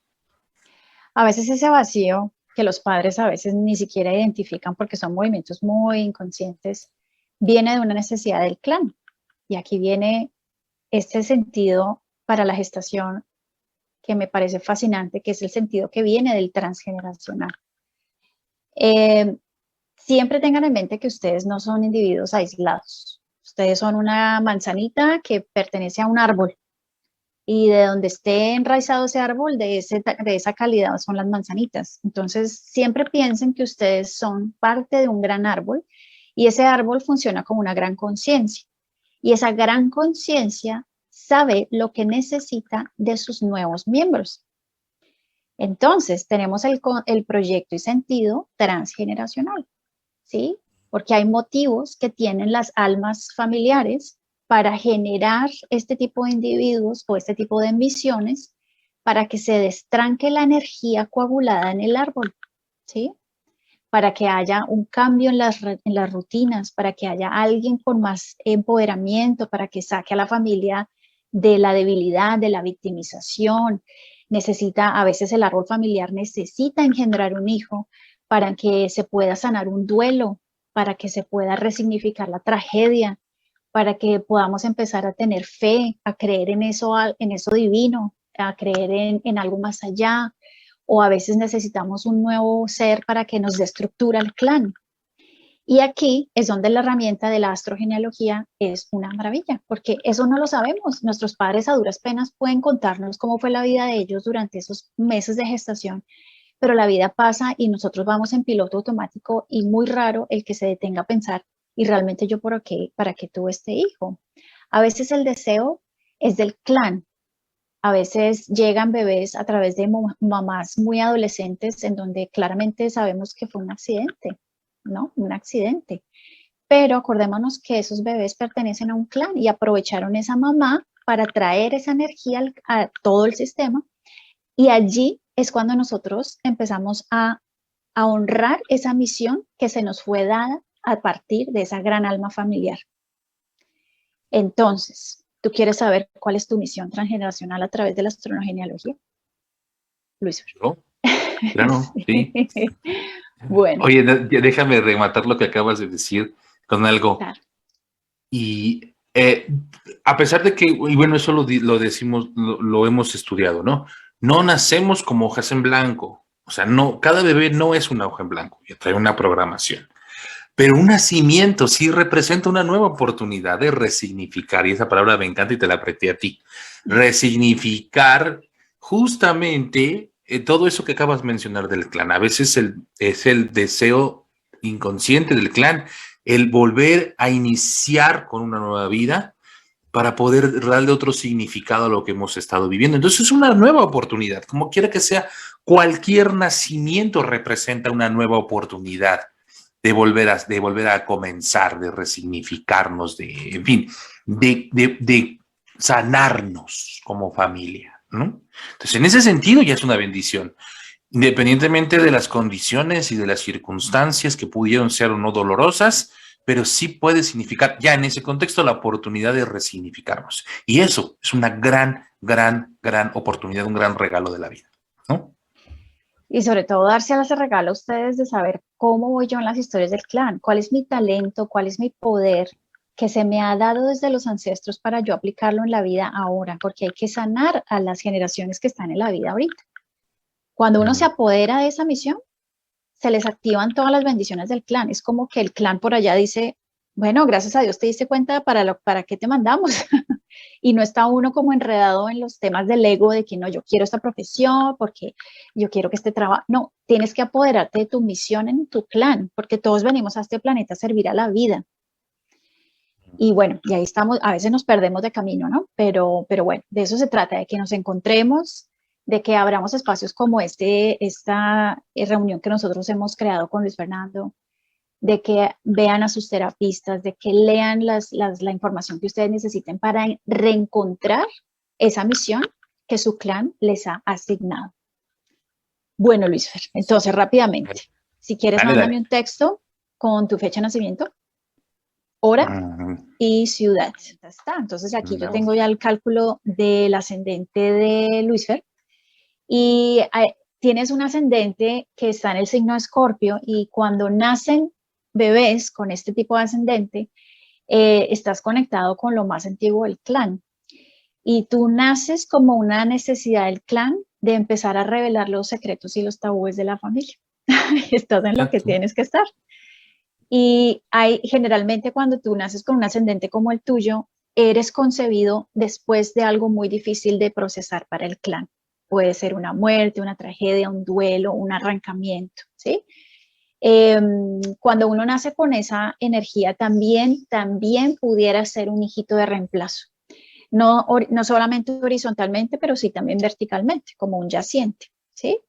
A veces ese vacío que los padres a veces ni siquiera identifican porque son movimientos muy inconscientes, viene de una necesidad del clan. Y aquí viene este sentido para la gestación que me parece fascinante, que es el sentido que viene del transgeneracional. Eh, Siempre tengan en mente que ustedes no son individuos aislados. Ustedes son una manzanita que pertenece a un árbol y de donde esté enraizado ese árbol, de esa calidad son las manzanitas. Entonces, siempre piensen que ustedes son parte de un gran árbol y ese árbol funciona como una gran conciencia. Y esa gran conciencia sabe lo que necesita de sus nuevos miembros. Entonces, tenemos el proyecto y sentido transgeneracional, ¿sí? porque hay motivos que tienen las almas familiares para generar este tipo de individuos o este tipo de ambiciones para que se destranque la energía coagulada en el árbol, ¿sí? Para que haya un cambio en las rutinas, para que haya alguien con más empoderamiento, para que saque a la familia de la debilidad, de la victimización. A veces el árbol familiar necesita engendrar un hijo para que se pueda sanar un duelo, para que se pueda resignificar la tragedia, para que podamos empezar a tener fe, a creer en eso divino, a creer en algo más allá, o a veces necesitamos un nuevo ser para que nos dé estructura el clan. Y aquí es donde la herramienta de la astrogenealogía es una maravilla, porque eso no lo sabemos. Nuestros padres a duras penas pueden contarnos cómo fue la vida de ellos durante esos meses de gestación, pero la vida pasa y nosotros vamos en piloto automático y muy raro el que se detenga a pensar, ¿y realmente yo para qué tuve este hijo? A veces el deseo es del clan. A veces llegan bebés a través de mamás muy adolescentes en donde claramente sabemos que fue un accidente, ¿no? Un accidente. Pero acordémonos que esos bebés pertenecen a un clan y aprovecharon esa mamá para traer esa energía a todo el sistema. Y allí es cuando nosotros empezamos a honrar esa misión que se nos fue dada a partir de esa gran alma familiar. Entonces, ¿tú quieres saber cuál es tu misión transgeneracional a través de la astrogenealogía, Luis? ¿No? Claro, sí. Bueno. Oye, déjame rematar lo que acabas de decir con algo. Claro. Y a pesar de que, y bueno, eso lo decimos, lo hemos estudiado, ¿no? No nacemos como hojas en blanco. O sea, no, cada bebé no es una hoja en blanco, ya trae una programación. Pero un nacimiento sí representa una nueva oportunidad de resignificar, y esa palabra me encanta y te la apreté a ti. Resignificar justamente todo eso que acabas de mencionar del clan. A veces es el deseo inconsciente del clan, el volver a iniciar con una nueva vida para poder darle otro significado a lo que hemos estado viviendo. Entonces es una nueva oportunidad, como quiera que sea, cualquier nacimiento representa una nueva oportunidad de volver a comenzar, de resignificarnos, en fin, de sanarnos como familia, ¿no? Entonces, en ese sentido ya es una bendición, independientemente de las condiciones y de las circunstancias que pudieron ser o no dolorosas, pero sí puede significar ya en ese contexto la oportunidad de resignificarnos. Y eso es una gran, gran, gran oportunidad, un gran regalo de la vida, ¿no? Y sobre todo darse ese regalo a ustedes de saber cómo voy yo en las historias del clan, cuál es mi talento, cuál es mi poder que se me ha dado desde los ancestros para yo aplicarlo en la vida ahora, porque hay que sanar a las generaciones que están en la vida ahorita. Cuando uno se apodera de esa misión, se les activan todas las bendiciones del clan. Es como que el clan por allá dice, bueno, gracias a Dios te diste cuenta para qué te mandamos. Y no está uno como enredado en los temas del ego de que no, yo quiero esta profesión porque yo quiero que este trabajo. No, tienes que apoderarte de tu misión en tu clan, porque todos venimos a este planeta a servir a la vida. Y bueno, y ahí estamos, a veces nos perdemos de camino, ¿no? Pero bueno, de eso se trata, de que nos encontremos, de que abramos espacios como esta reunión que nosotros hemos creado con Luis Fernando, de que vean a sus terapistas, de que lean la información que ustedes necesiten para reencontrar esa misión que su clan les ha asignado. Bueno, Luis Fer, entonces rápidamente, si quieres, mándame un texto con tu fecha de nacimiento, hora y ciudad. Está. Entonces aquí yo tengo ya el cálculo del ascendente de Luis Fer y tienes un ascendente que está en el signo de Escorpio y cuando nacen bebés con este tipo de ascendente, estás conectado con lo más antiguo del clan. Y tú naces como una necesidad del clan de empezar a revelar los secretos y los tabúes de la familia. Estás en lo que tienes que estar. Y generalmente cuando tú naces con un ascendente como el tuyo, eres concebido después de algo muy difícil de procesar para el clan. Puede ser una muerte, una tragedia, un duelo, un arrancamiento, ¿sí? Cuando uno nace con esa energía, también pudiera ser un hijito de reemplazo. No solamente horizontalmente, pero sí también verticalmente, como un yaciente, ¿sí?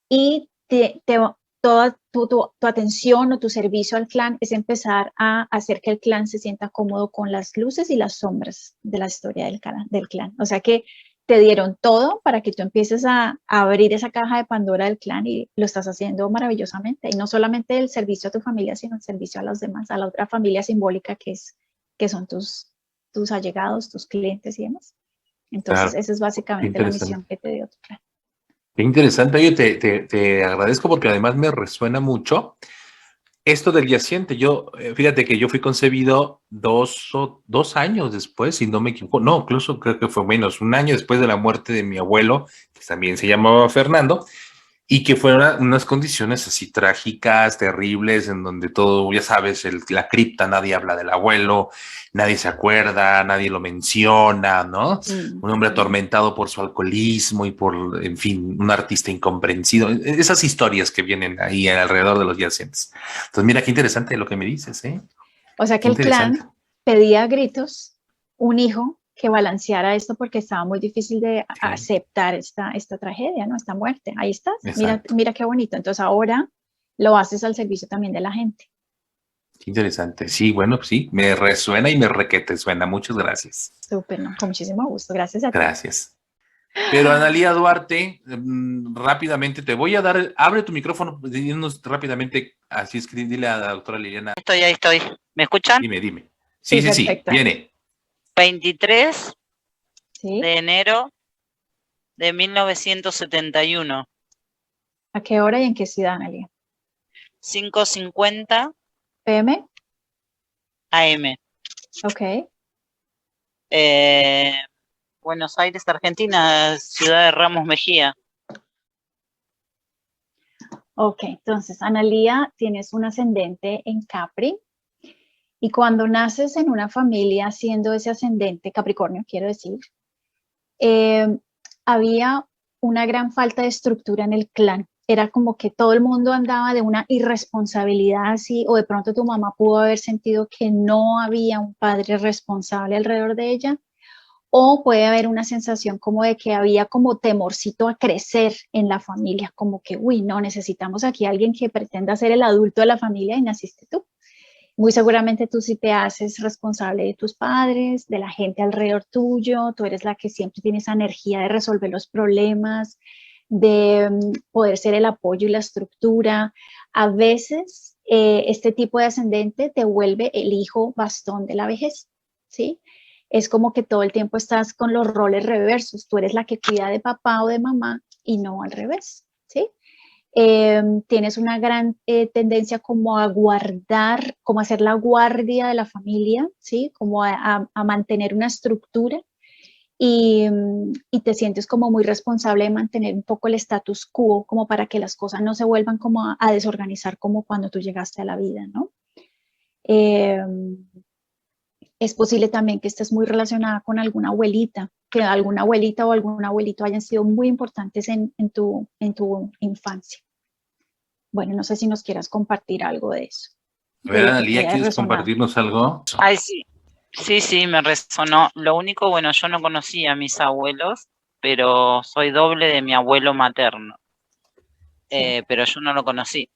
Y toda tu atención o tu servicio al clan es empezar a hacer que el clan se sienta cómodo con las luces y las sombras de la historia del clan. O sea que te dieron todo para que tú empieces a abrir esa caja de Pandora del clan y lo estás haciendo maravillosamente. Y no solamente el servicio a tu familia, sino el servicio a los demás, a la otra familia simbólica que son tus allegados, tus clientes y demás. Entonces, Claro, esa es qué básicamente la misión interesante. que te dio tu clan. Qué interesante. Oye, te agradezco porque además me resuena mucho esto del yaciente. Yo, fíjate que yo fui concebido 2 años después, si no me equivoco. No, incluso creo que fue menos, un año después de la muerte de mi abuelo, que también se llamaba Fernando. Y que fueron unas condiciones así trágicas, terribles, en donde todo, ya sabes, la cripta, nadie habla del abuelo, nadie se acuerda, nadie lo menciona, ¿no? Mm, Un hombre mm. atormentado por su alcoholismo y por, en fin, un artista incomprensido. Esas historias que vienen ahí alrededor de los yacentes. Entonces, mira qué interesante lo que me dices, ¿eh? O sea que Qué el interesante. clan pedía a gritos un hijo que balanceara esto porque estaba muy difícil de Sí, aceptar esta tragedia, ¿no? Esta muerte. Ahí estás. Mira, exacto. mira qué bonito. Entonces ahora lo haces al servicio también de la gente. Qué interesante. Sí, bueno, sí, me resuena y me requete suena. Muchas gracias. Súper, ¿no? Con muchísimo gusto. Gracias a ti. Gracias. Pero Analía Duarte, rápidamente te voy a dar, abre tu micrófono, dinos rápidamente, así es que dile a la doctora Liliana, Ahí estoy. ¿Me escuchan? dime. Sí, Sí, sí, sí, perfecta. viene. 23 ¿Sí? de enero de 1971, ¿A qué hora y en qué ciudad, Analia? 5:50 PM. AM. Ok. Buenos Aires, Argentina, ciudad de Ramos Mejía. Ok, entonces, Analía, tienes un ascendente en Capri y cuando naces en una familia siendo ese ascendente, Capricornio, quiero decir, eh, había una gran falta de estructura en el clan. Era como que todo el mundo andaba de una irresponsabilidad así, o de pronto tu mamá pudo haber sentido que no había un padre responsable alrededor de ella, o puede haber una sensación como de que había como temorcito a crecer en la familia, como que, uy, no, necesitamos aquí a alguien que pretenda ser el adulto de la familia y naciste tú. Muy seguramente tú sí te haces responsable de tus padres, de la gente alrededor tuyo, tú eres la que siempre tiene esa energía de resolver los problemas, de poder ser el apoyo y la estructura. A veces este tipo de ascendente te vuelve el hijo bastón de la vejez, ¿sí? Es como que todo el tiempo estás con los roles reversos, tú eres la que cuida de papá o de mamá y no al revés, ¿sí? Tienes una gran tendencia como a guardar, como a ser la guardia de la familia, ¿sí? Como a mantener una estructura y te sientes como muy responsable de mantener un poco el status quo, como para que las cosas no se vuelvan como a desorganizar como cuando tú llegaste a la vida, ¿no? Eh, es posible también que estés muy relacionada con alguna abuelita, que alguna abuelita o algún abuelito hayan sido muy importantes en tu infancia. Bueno, no sé si nos quieras compartir algo de eso, A de ver, lo que te Analía, haya ¿quieres resonado. compartirnos algo? Ay, sí. Sí, me resonó. Lo único, bueno, yo no conocí a mis abuelos, pero soy doble de mi abuelo materno. Sí. Pero yo no lo conocí.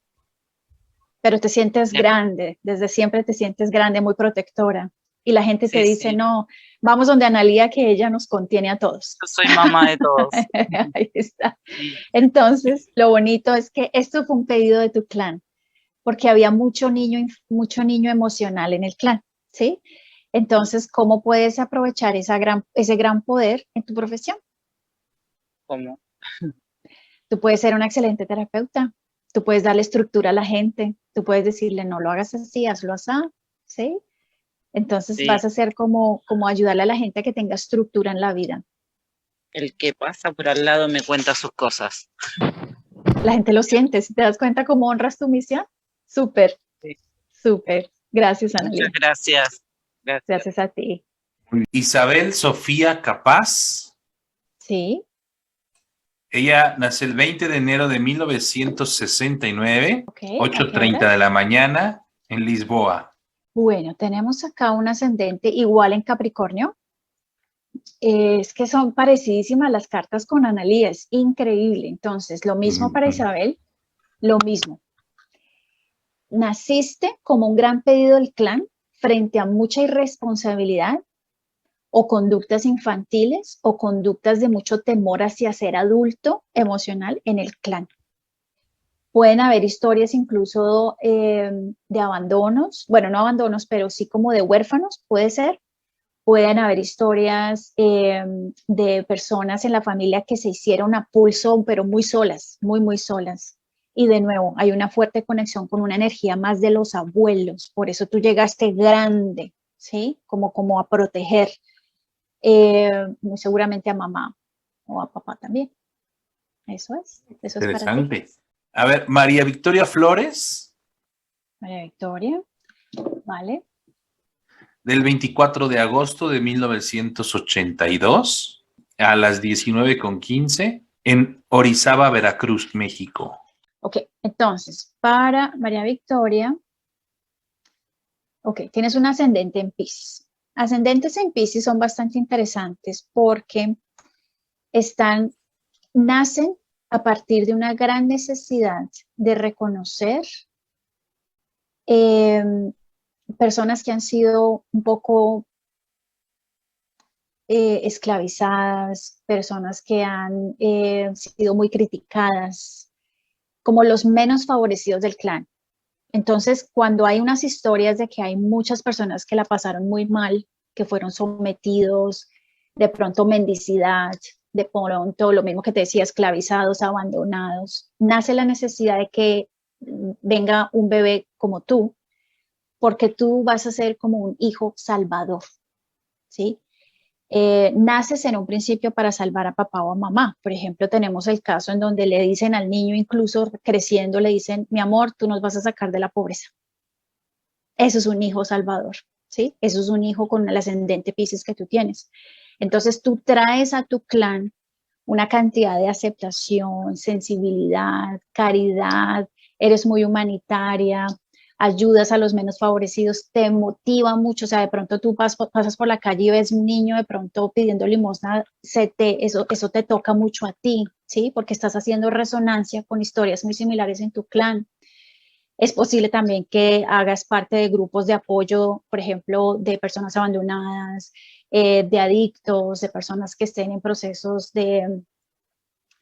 Pero te sientes Eh, grande, desde siempre te sientes grande, muy protectora. Y la gente te Sí, dice, sí. no, vamos donde Analía, que ella nos contiene a todos. Yo soy mamá de todos. Ahí está. Sí. Entonces, lo bonito es que esto fue un pedido de tu clan, porque había mucho niño emocional en el clan, ¿sí? Entonces, ¿cómo puedes aprovechar ese gran poder en tu profesión? ¿Cómo? Tú puedes ser una excelente terapeuta, tú puedes darle estructura a la gente, tú puedes decirle, no lo hagas así, hazlo así, ¿sí? Entonces Sí. vas a ser como ayudarle a la gente a que tenga estructura en la vida. El que pasa por al lado me cuenta sus cosas. La gente lo siente, si te das cuenta cómo honras tu misión, súper, Sí. súper. Gracias, Muchas Analia. gracias. Gracias. Gracias a ti. Isabel Sofía Capaz, Sí, ella nace el 20 de enero de 1969, ok. ¿A qué 8:30 de horas? la mañana en Lisboa. Bueno, tenemos acá un ascendente igual en Capricornio. Es que son parecidísimas las cartas con Analía, es increíble. Entonces, lo mismo para Ujú. Isabel, lo mismo. naciste como un gran pedido del clan frente a mucha irresponsabilidad o conductas infantiles o conductas de mucho temor hacia ser adulto emocional en el clan. Pueden haber historias incluso de abandonos, bueno, no abandonos, pero sí como de huérfanos, puede ser. Pueden haber historias de personas en la familia que se hicieron a pulso, pero muy solas, muy, muy solas. Y de nuevo, hay una fuerte conexión con una energía más de los abuelos. Por eso tú llegaste grande, ¿sí? Como a proteger, muy seguramente a mamá o a papá también. Eso es para ti. Interesante. A ver, María Victoria Flores, María Victoria, ¿vale? del 24 de agosto de 1982 a las 19:15 en Orizaba, Veracruz, México. Ok, entonces, para María Victoria, ok, tienes un ascendente en Piscis. Ascendentes en Piscis son bastante interesantes porque nacen a partir de una gran necesidad de reconocer personas que han sido un poco esclavizadas, personas que han sido muy criticadas, como los menos favorecidos del clan. Entonces, cuando hay unas historias de que hay muchas personas que la pasaron muy mal, que fueron sometidos, de pronto mendicidad, de pronto lo mismo que te decía, esclavizados, abandonados, nace la necesidad de que venga un bebé como tú, porque tú vas a ser como un hijo salvador, ¿sí? Naces en un principio para salvar a papá o a mamá. Por ejemplo, tenemos el caso en donde le dicen al niño, incluso creciendo, le dicen, mi amor, tú nos vas a sacar de la pobreza. Eso es un hijo salvador, ¿sí? Eso es un hijo con el ascendente Piscis que tú tienes. Entonces tú traes a tu clan una cantidad de aceptación, sensibilidad, caridad, eres muy humanitaria, ayudas a los menos favorecidos, te motiva mucho, o sea, de pronto tú pasas por la calle y ves un niño de pronto pidiendo limosna, eso te toca mucho a ti, ¿sí? Porque estás haciendo resonancia con historias muy similares en tu clan. Es posible también que hagas parte de grupos de apoyo, por ejemplo, de personas abandonadas, de adictos, de personas que estén en procesos de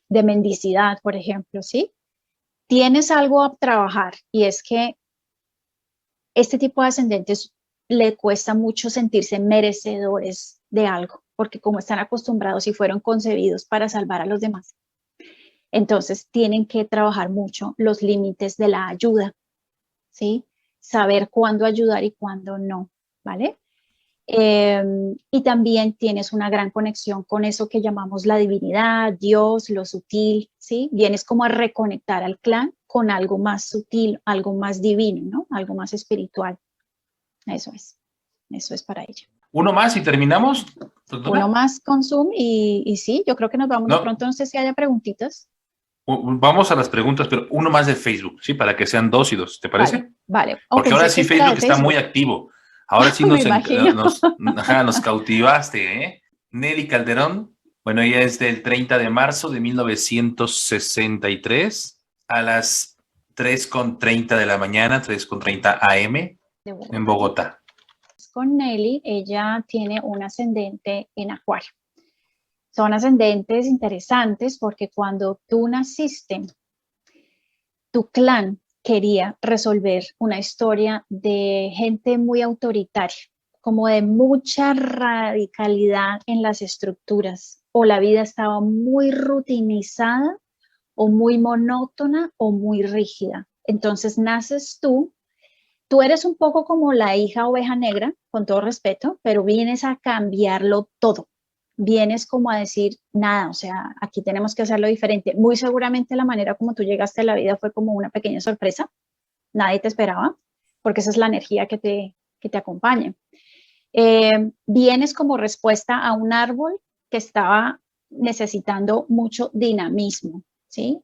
mendicidad, por ejemplo, ¿sí? Tienes algo a trabajar y es que este tipo de ascendentes le cuesta mucho sentirse merecedores de algo, porque como están acostumbrados y fueron concebidos para salvar a los demás, entonces tienen que trabajar mucho los límites de la ayuda, ¿sí? Saber cuándo ayudar y cuándo no, ¿vale? Y también tienes una gran conexión con eso que llamamos la divinidad, Dios, lo sutil, ¿sí? Vienes como a reconectar al clan con algo más sutil, algo más divino, ¿no? Algo más espiritual. Eso es para ella. ¿Uno más y terminamos, doctora? Uno más con Zoom y sí, yo creo que nos vamos de No. pronto, no sé si haya preguntitas. Vamos a las preguntas, pero uno más de Facebook, ¿sí? Para que sean 2 y 2, ¿te parece? Vale. Porque ahora sí Pensé que era de Facebook está muy activo. Ahora sí Me imagino. nos cautivaste, ¿eh? Nelly Calderón, bueno, ella es del 30 de marzo de 1963 a las 3:30 de la mañana, 3:30 AM en Bogotá. Con Nelly, ella tiene un ascendente en Acuario. Son ascendentes interesantes porque cuando tú naciste, tu clan quería resolver una historia de gente muy autoritaria, como de mucha radicalidad en las estructuras, o la vida estaba muy rutinizada, o muy monótona, o muy rígida. Entonces naces tú eres un poco como la hija oveja negra, con todo respeto, pero vienes a cambiarlo todo. Vienes como a decir, nada, o sea, aquí tenemos que hacerlo diferente. Muy seguramente la manera como tú llegaste a la vida fue como una pequeña sorpresa. Nadie te esperaba, porque esa es la energía que te acompaña. Vienes como respuesta a un árbol que estaba necesitando mucho dinamismo, ¿sí?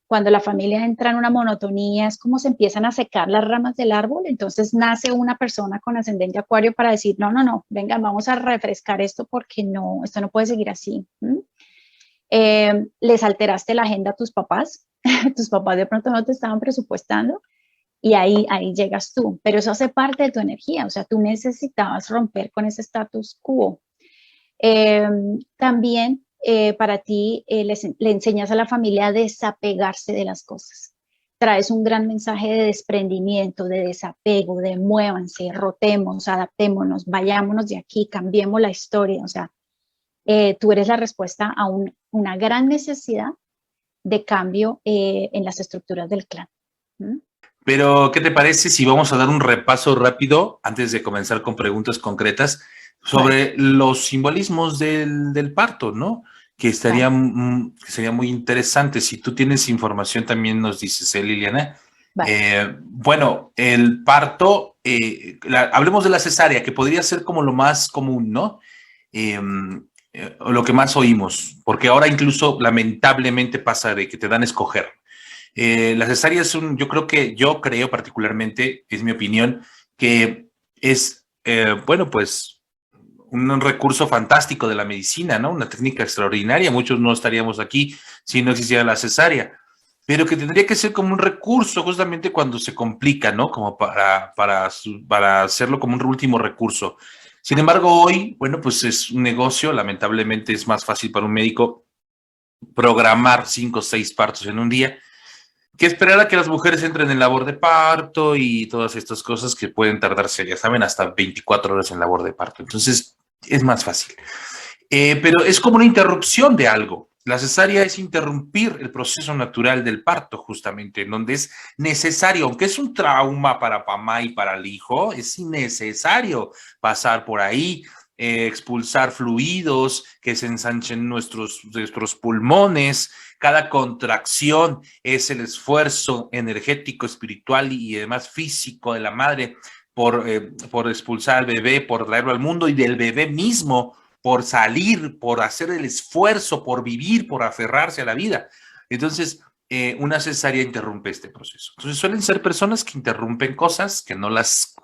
Cuando la familia entra en una monotonía, es como se empiezan a secar las ramas del árbol, entonces nace una persona con ascendente Acuario para decir, no, venga, vamos a refrescar esto porque no, esto no puede seguir así. Les alteraste la agenda a tus papás, tus papás de pronto no te estaban presupuestando y ahí llegas tú, pero eso hace parte de tu energía, o sea, tú necesitabas romper con ese status quo. También para ti le enseñas a la familia a desapegarse de las cosas. Traes un gran mensaje de desprendimiento, de desapego, de muévanse, rotemos, adaptémonos, vayámonos de aquí, cambiemos la historia. O sea, tú eres la respuesta a una gran necesidad de cambio en las estructuras del clan. ¿Mm? Pero, ¿qué te parece si vamos a dar un repaso rápido antes de comenzar con preguntas concretas sobre los simbolismos del parto, ¿no? Que sería muy interesante. Si tú tienes información, también nos dices, Liliana. Vale. Bueno, el parto, hablemos de la cesárea, que podría ser como lo más común, ¿no? Lo que más oímos, porque ahora incluso lamentablemente pasa de que te dan a escoger. La cesárea es yo creo particularmente, es mi opinión, que es, bueno, pues un recurso fantástico de la medicina, ¿no? Una técnica extraordinaria. Muchos no estaríamos aquí si no existiera la cesárea, pero que tendría que ser como un recurso justamente cuando se complica, ¿no? Como para hacerlo como un último recurso. Sin embargo, hoy, bueno, pues es un negocio. Lamentablemente es más fácil para un médico programar 5 o 6 partos en un día que esperar a que las mujeres entren en labor de parto y todas estas cosas que pueden tardarse, ya saben, hasta 24 horas en labor de parto. Entonces, es más fácil. Pero es como una interrupción de algo. La cesárea es interrumpir el proceso natural del parto, justamente, en donde es necesario, aunque es un trauma para mamá y para el hijo, es innecesario pasar por ahí, expulsar fluidos, que se ensanchen nuestros pulmones. Cada contracción es el esfuerzo energético, espiritual y además físico de la madre por expulsar al bebé, por traerlo al mundo, y del bebé mismo por salir, por hacer el esfuerzo, por vivir, por aferrarse a la vida. Entonces, una cesárea interrumpe este proceso. Entonces, suelen ser personas que interrumpen cosas, que no las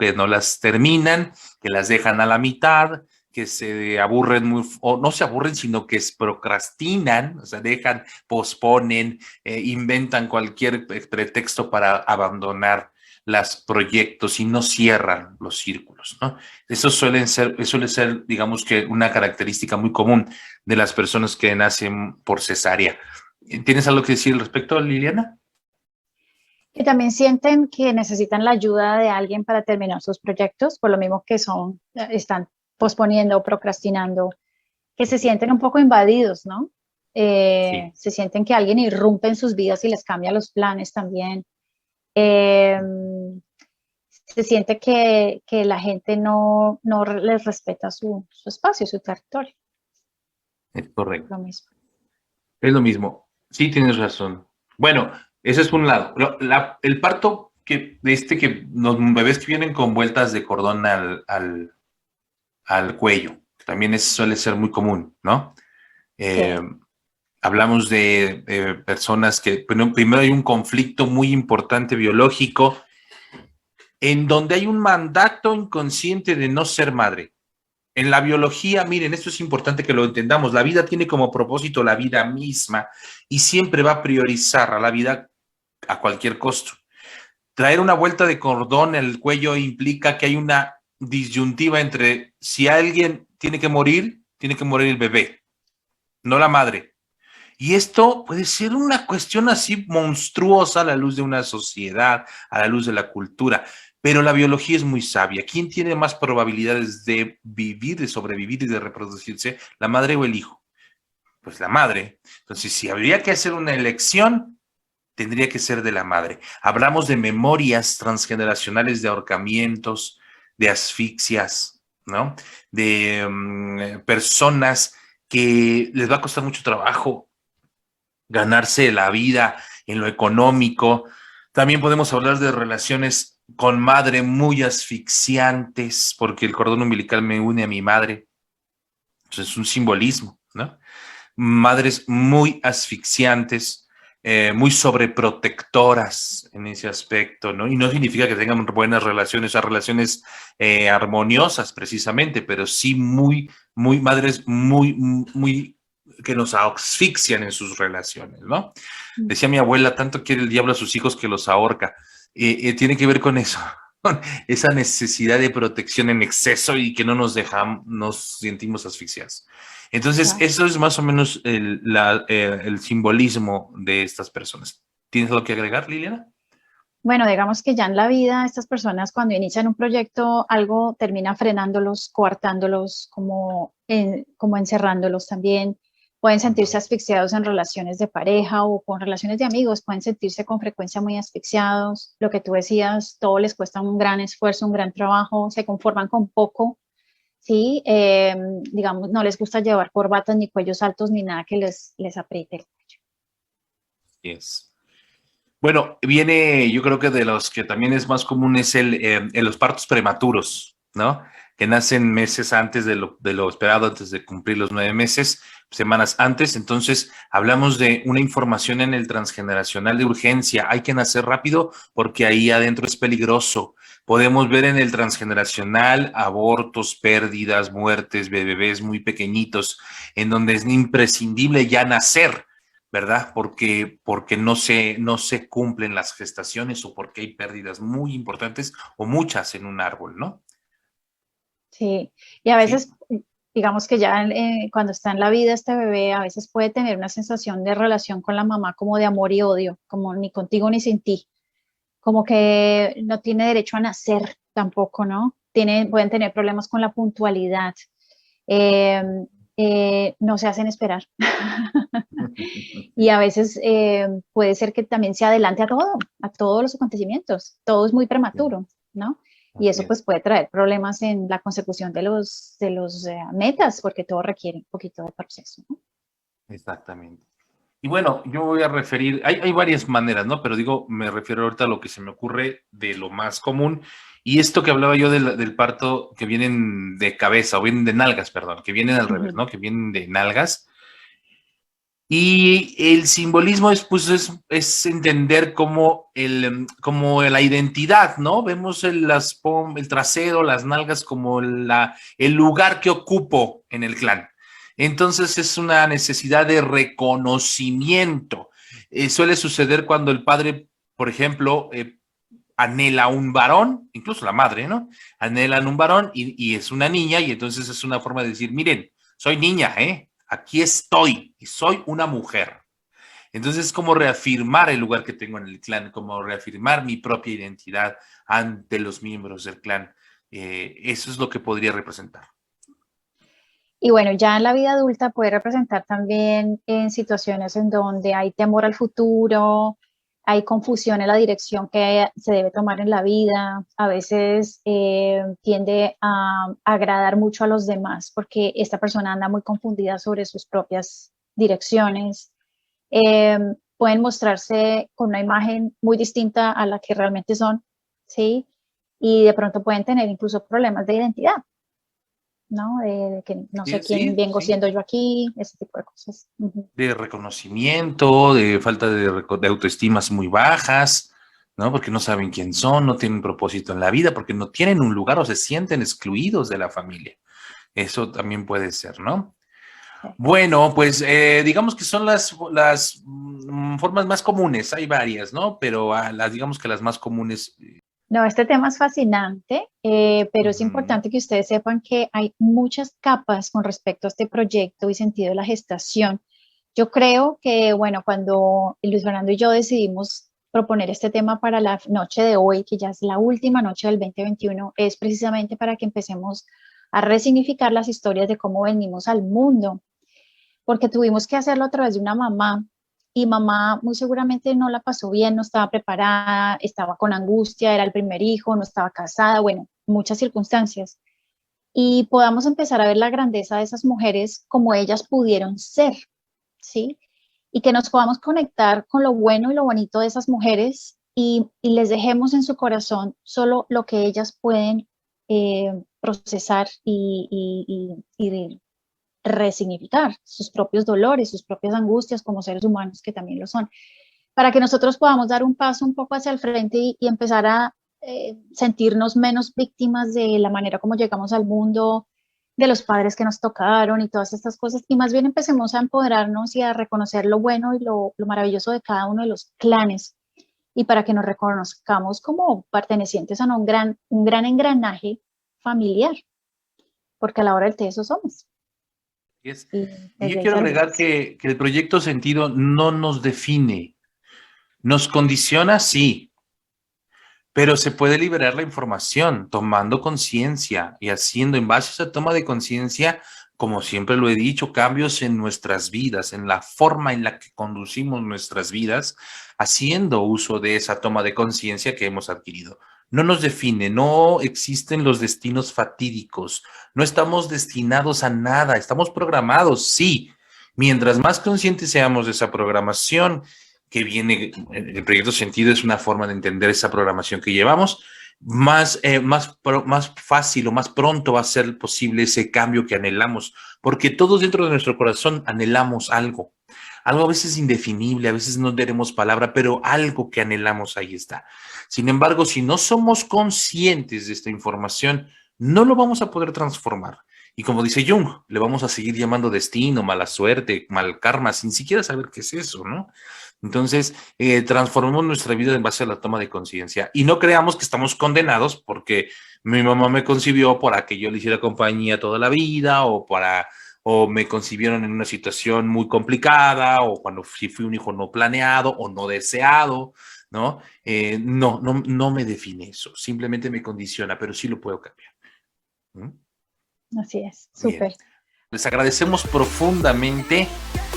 terminan, que las dejan a la mitad, que se aburren o no se aburren, sino que procrastinan, o sea, posponen, inventan cualquier pretexto para abandonar los proyectos y no cierran los círculos, ¿no? Eso suele ser, digamos que una característica muy común de las personas que nacen por cesárea. ¿Tienes algo que decir al respecto, Liliana? Que también sienten que necesitan la ayuda de alguien para terminar sus proyectos, por lo mismo que están posponiendo o procrastinando, que se sienten un poco invadidos, ¿no? Sí. Se sienten que alguien irrumpe en sus vidas y les cambia los planes también. Se siente que la gente no les respeta su espacio, su territorio. Es correcto. Lo mismo. Es lo mismo. Sí, tienes razón. Bueno, ese es un lado. El parto que los bebés que vienen con vueltas de cordón al cuello, que también suele ser muy común, ¿no? Sí. Hablamos de personas que, primero hay un conflicto muy importante biológico en donde hay un mandato inconsciente de no ser madre. En la biología, miren, esto es importante que lo entendamos, la vida tiene como propósito la vida misma y siempre va a priorizar a la vida a cualquier costo. Traer una vuelta de cordón en el cuello implica que hay una disyuntiva entre si alguien tiene que morir el bebé, no la madre. Y esto puede ser una cuestión así monstruosa a la luz de una sociedad, a la luz de la cultura. Pero la biología es muy sabia. ¿Quién tiene más probabilidades de vivir, de sobrevivir y de reproducirse? ¿La madre o el hijo? Pues la madre. Entonces, si habría que hacer una elección, tendría que ser de la madre. Hablamos de memorias transgeneracionales de ahorcamientos, de asfixias, ¿no? De personas que les va a costar mucho trabajo ganarse la vida en lo económico. También podemos hablar de relaciones con madre muy asfixiantes, porque el cordón umbilical me une a mi madre. Entonces es un simbolismo, ¿no? Madres muy asfixiantes, muy sobreprotectoras en ese aspecto, ¿no? Y no significa que tengan buenas relaciones, o relaciones armoniosas precisamente, pero sí madres muy que nos asfixian en sus relaciones, ¿no? Decía mi abuela, tanto quiere el diablo a sus hijos que los ahorca. tiene que ver con eso, con esa necesidad de protección en exceso y que no nos dejamos, nos sentimos asfixiados. Entonces, Claro. eso es más o menos el simbolismo de estas personas. ¿Tienes algo que agregar, Liliana? Bueno, digamos que ya en la vida estas personas cuando inician un proyecto, algo termina frenándolos, coartándolos, como encerrándolos también. Pueden sentirse asfixiados en relaciones de pareja o con relaciones de amigos, pueden sentirse con frecuencia muy asfixiados. Lo que tú decías, todo les cuesta un gran esfuerzo, un gran trabajo, se conforman con poco, ¿sí? Digamos, no les gusta llevar corbatas ni cuellos altos ni nada que les apriete. Yes. Bueno, viene, yo creo que de los que también es más común es los partos prematuros, ¿no? Que nacen meses antes de lo esperado, antes de cumplir los 9 meses, semanas antes. Entonces, hablamos de una información en el transgeneracional de urgencia. Hay que nacer rápido porque ahí adentro es peligroso. Podemos ver en el transgeneracional abortos, pérdidas, muertes, bebés muy pequeñitos, en donde es imprescindible ya nacer, ¿verdad? Porque no se cumplen las gestaciones o porque hay pérdidas muy importantes o muchas en un árbol, ¿no? Sí, y a Sí. veces, digamos que ya cuando está en la vida este bebé, a veces puede tener una sensación de relación con la mamá como de amor y odio, como ni contigo ni sin ti, como que no tiene derecho a nacer tampoco, ¿no? Pueden tener problemas con la puntualidad, eh, no se hacen esperar. Y a veces puede ser que también se adelante a todos los acontecimientos, todo es muy prematuro, ¿no? Y Así eso es. pues puede traer problemas en la consecución de los metas, porque todo requiere un poquito de proceso, ¿no? Exactamente. Y bueno, yo voy a referir, hay varias maneras, ¿no? Pero digo, me refiero ahorita a lo que se me ocurre de lo más común. Y esto que hablaba yo del parto, que vienen de cabeza, o vienen de nalgas, perdón, que vienen al revés, Ujú. ¿no? Que vienen de nalgas. Y el simbolismo es, pues, es entender como la identidad, ¿no? Vemos el trasero, las nalgas como el lugar que ocupo en el clan. Entonces es una necesidad de reconocimiento. Suele suceder cuando el padre, por ejemplo, anhela un varón, incluso la madre, ¿no? Anhelan un varón y es una niña y entonces es una forma de decir, miren, soy niña, ¿eh? Aquí estoy y soy una mujer. Entonces es como reafirmar el lugar que tengo en el clan, como reafirmar mi propia identidad ante los miembros del clan. Eso es lo que podría representar. Y bueno, ya en la vida adulta puede representar también en situaciones en donde hay temor al futuro, hay confusión en la dirección que se debe tomar en la vida, a veces tiende a agradar mucho a los demás porque esta persona anda muy confundida sobre sus propias direcciones. Eh, Pueden mostrarse con una imagen muy distinta a la que realmente son, ¿sí? Y de pronto pueden tener incluso problemas de identidad, ¿no? De que no sé Sí, quién sí, vengo sí. siendo yo aquí, ese tipo de cosas. Ujú. De reconocimiento, de falta de autoestimas muy bajas, ¿no? Porque no saben quién son, no tienen propósito en la vida, porque no tienen un lugar o se sienten excluidos de la familia. Eso también puede ser, ¿no? Sí. Bueno, pues digamos que son las formas más comunes, hay varias, ¿no? Pero digamos que las más comunes. No, este tema es fascinante, pero es Ujú. importante que ustedes sepan que hay muchas capas con respecto a este proyecto y sentido de la gestación. Yo creo que, bueno, cuando Luis Fernando y yo decidimos proponer este tema para la noche de hoy, que ya es la última noche del 2021, es precisamente para que empecemos a resignificar las historias de cómo venimos al mundo, porque tuvimos que hacerlo a través de una mamá y mamá muy seguramente no la pasó bien, no estaba preparada, estaba con angustia, era el primer hijo, no estaba casada, bueno, muchas circunstancias. Y podamos empezar a ver la grandeza de esas mujeres como ellas pudieron ser, ¿sí? Y que nos podamos conectar con lo bueno y lo bonito de esas mujeres y les dejemos en su corazón solo lo que ellas pueden procesar y resignificar sus propios dolores, sus propias angustias como seres humanos que también lo son, para que nosotros podamos dar un paso un poco hacia el frente y empezar a sentirnos menos víctimas de la manera como llegamos al mundo, de los padres que nos tocaron y todas estas cosas, y más bien empecemos a empoderarnos y a reconocer lo bueno y lo maravilloso de cada uno de los clanes. y para que nos reconozcamos como pertenecientes a un gran engranaje familiar, porque a la hora del té eso somos. Y Y yo desde ahí quiero agregar salimos. que el proyecto Sentido no nos define, nos condiciona, sí, pero se puede liberar la información tomando conciencia y haciendo en base a esa toma de conciencia, como siempre lo he dicho, cambios en nuestras vidas, en la forma en la que conducimos nuestras vidas, haciendo uso de esa toma de conciencia que hemos adquirido. No nos define, no existen los destinos fatídicos, no estamos destinados a nada, estamos programados, sí. Mientras más conscientes seamos de esa programación, que viene, el proyecto Sentido es una forma de entender esa programación que llevamos, más fácil o más pronto va a ser posible ese cambio que anhelamos, porque todos dentro de nuestro corazón anhelamos algo a veces indefinible, a veces no tenemos palabra, pero algo que anhelamos ahí está. Sin embargo, si no somos conscientes de esta información, no lo vamos a poder transformar. Y como dice Jung, le vamos a seguir llamando destino, mala suerte, mal karma, sin siquiera saber qué es eso, ¿no? Entonces, transformemos nuestra vida en base a la toma de conciencia y no creamos que estamos condenados porque mi mamá me concibió para que yo le hiciera compañía toda la vida o me concibieron en una situación muy complicada o cuando fui un hijo no planeado o no deseado, ¿no? No me define eso, simplemente me condiciona, pero sí lo puedo cambiar. Así es, Bien. súper. Les agradecemos profundamente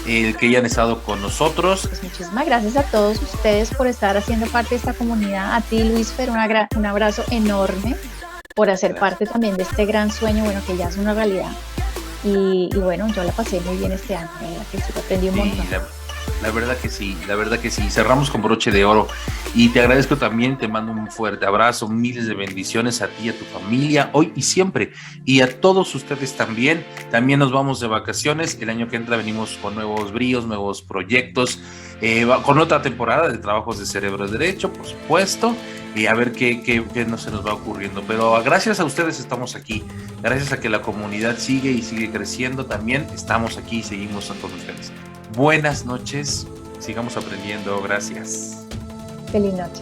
el que hayan estado con nosotros. Pues muchísimas gracias a todos ustedes por estar haciendo parte de esta comunidad. A ti, Luisfer, un abrazo enorme por hacer parte también de este gran sueño, bueno, que ya es una realidad. Y bueno, yo la pasé muy bien este año, que sí, aprendí un montón. La verdad que sí. Cerramos con broche de oro. Y te agradezco también, te mando un fuerte abrazo, miles de bendiciones a ti, a tu familia, hoy y siempre. Y a todos ustedes también. También nos vamos de vacaciones. El año que entra venimos con nuevos bríos, nuevos proyectos, con otra temporada de Trabajos de Cerebro Derecho, por supuesto. Y a ver qué no se nos va ocurriendo. Pero gracias a ustedes estamos aquí. Gracias a que la comunidad sigue y sigue creciendo también, estamos aquí y seguimos con ustedes. Buenas noches, sigamos aprendiendo, gracias. Feliz noche.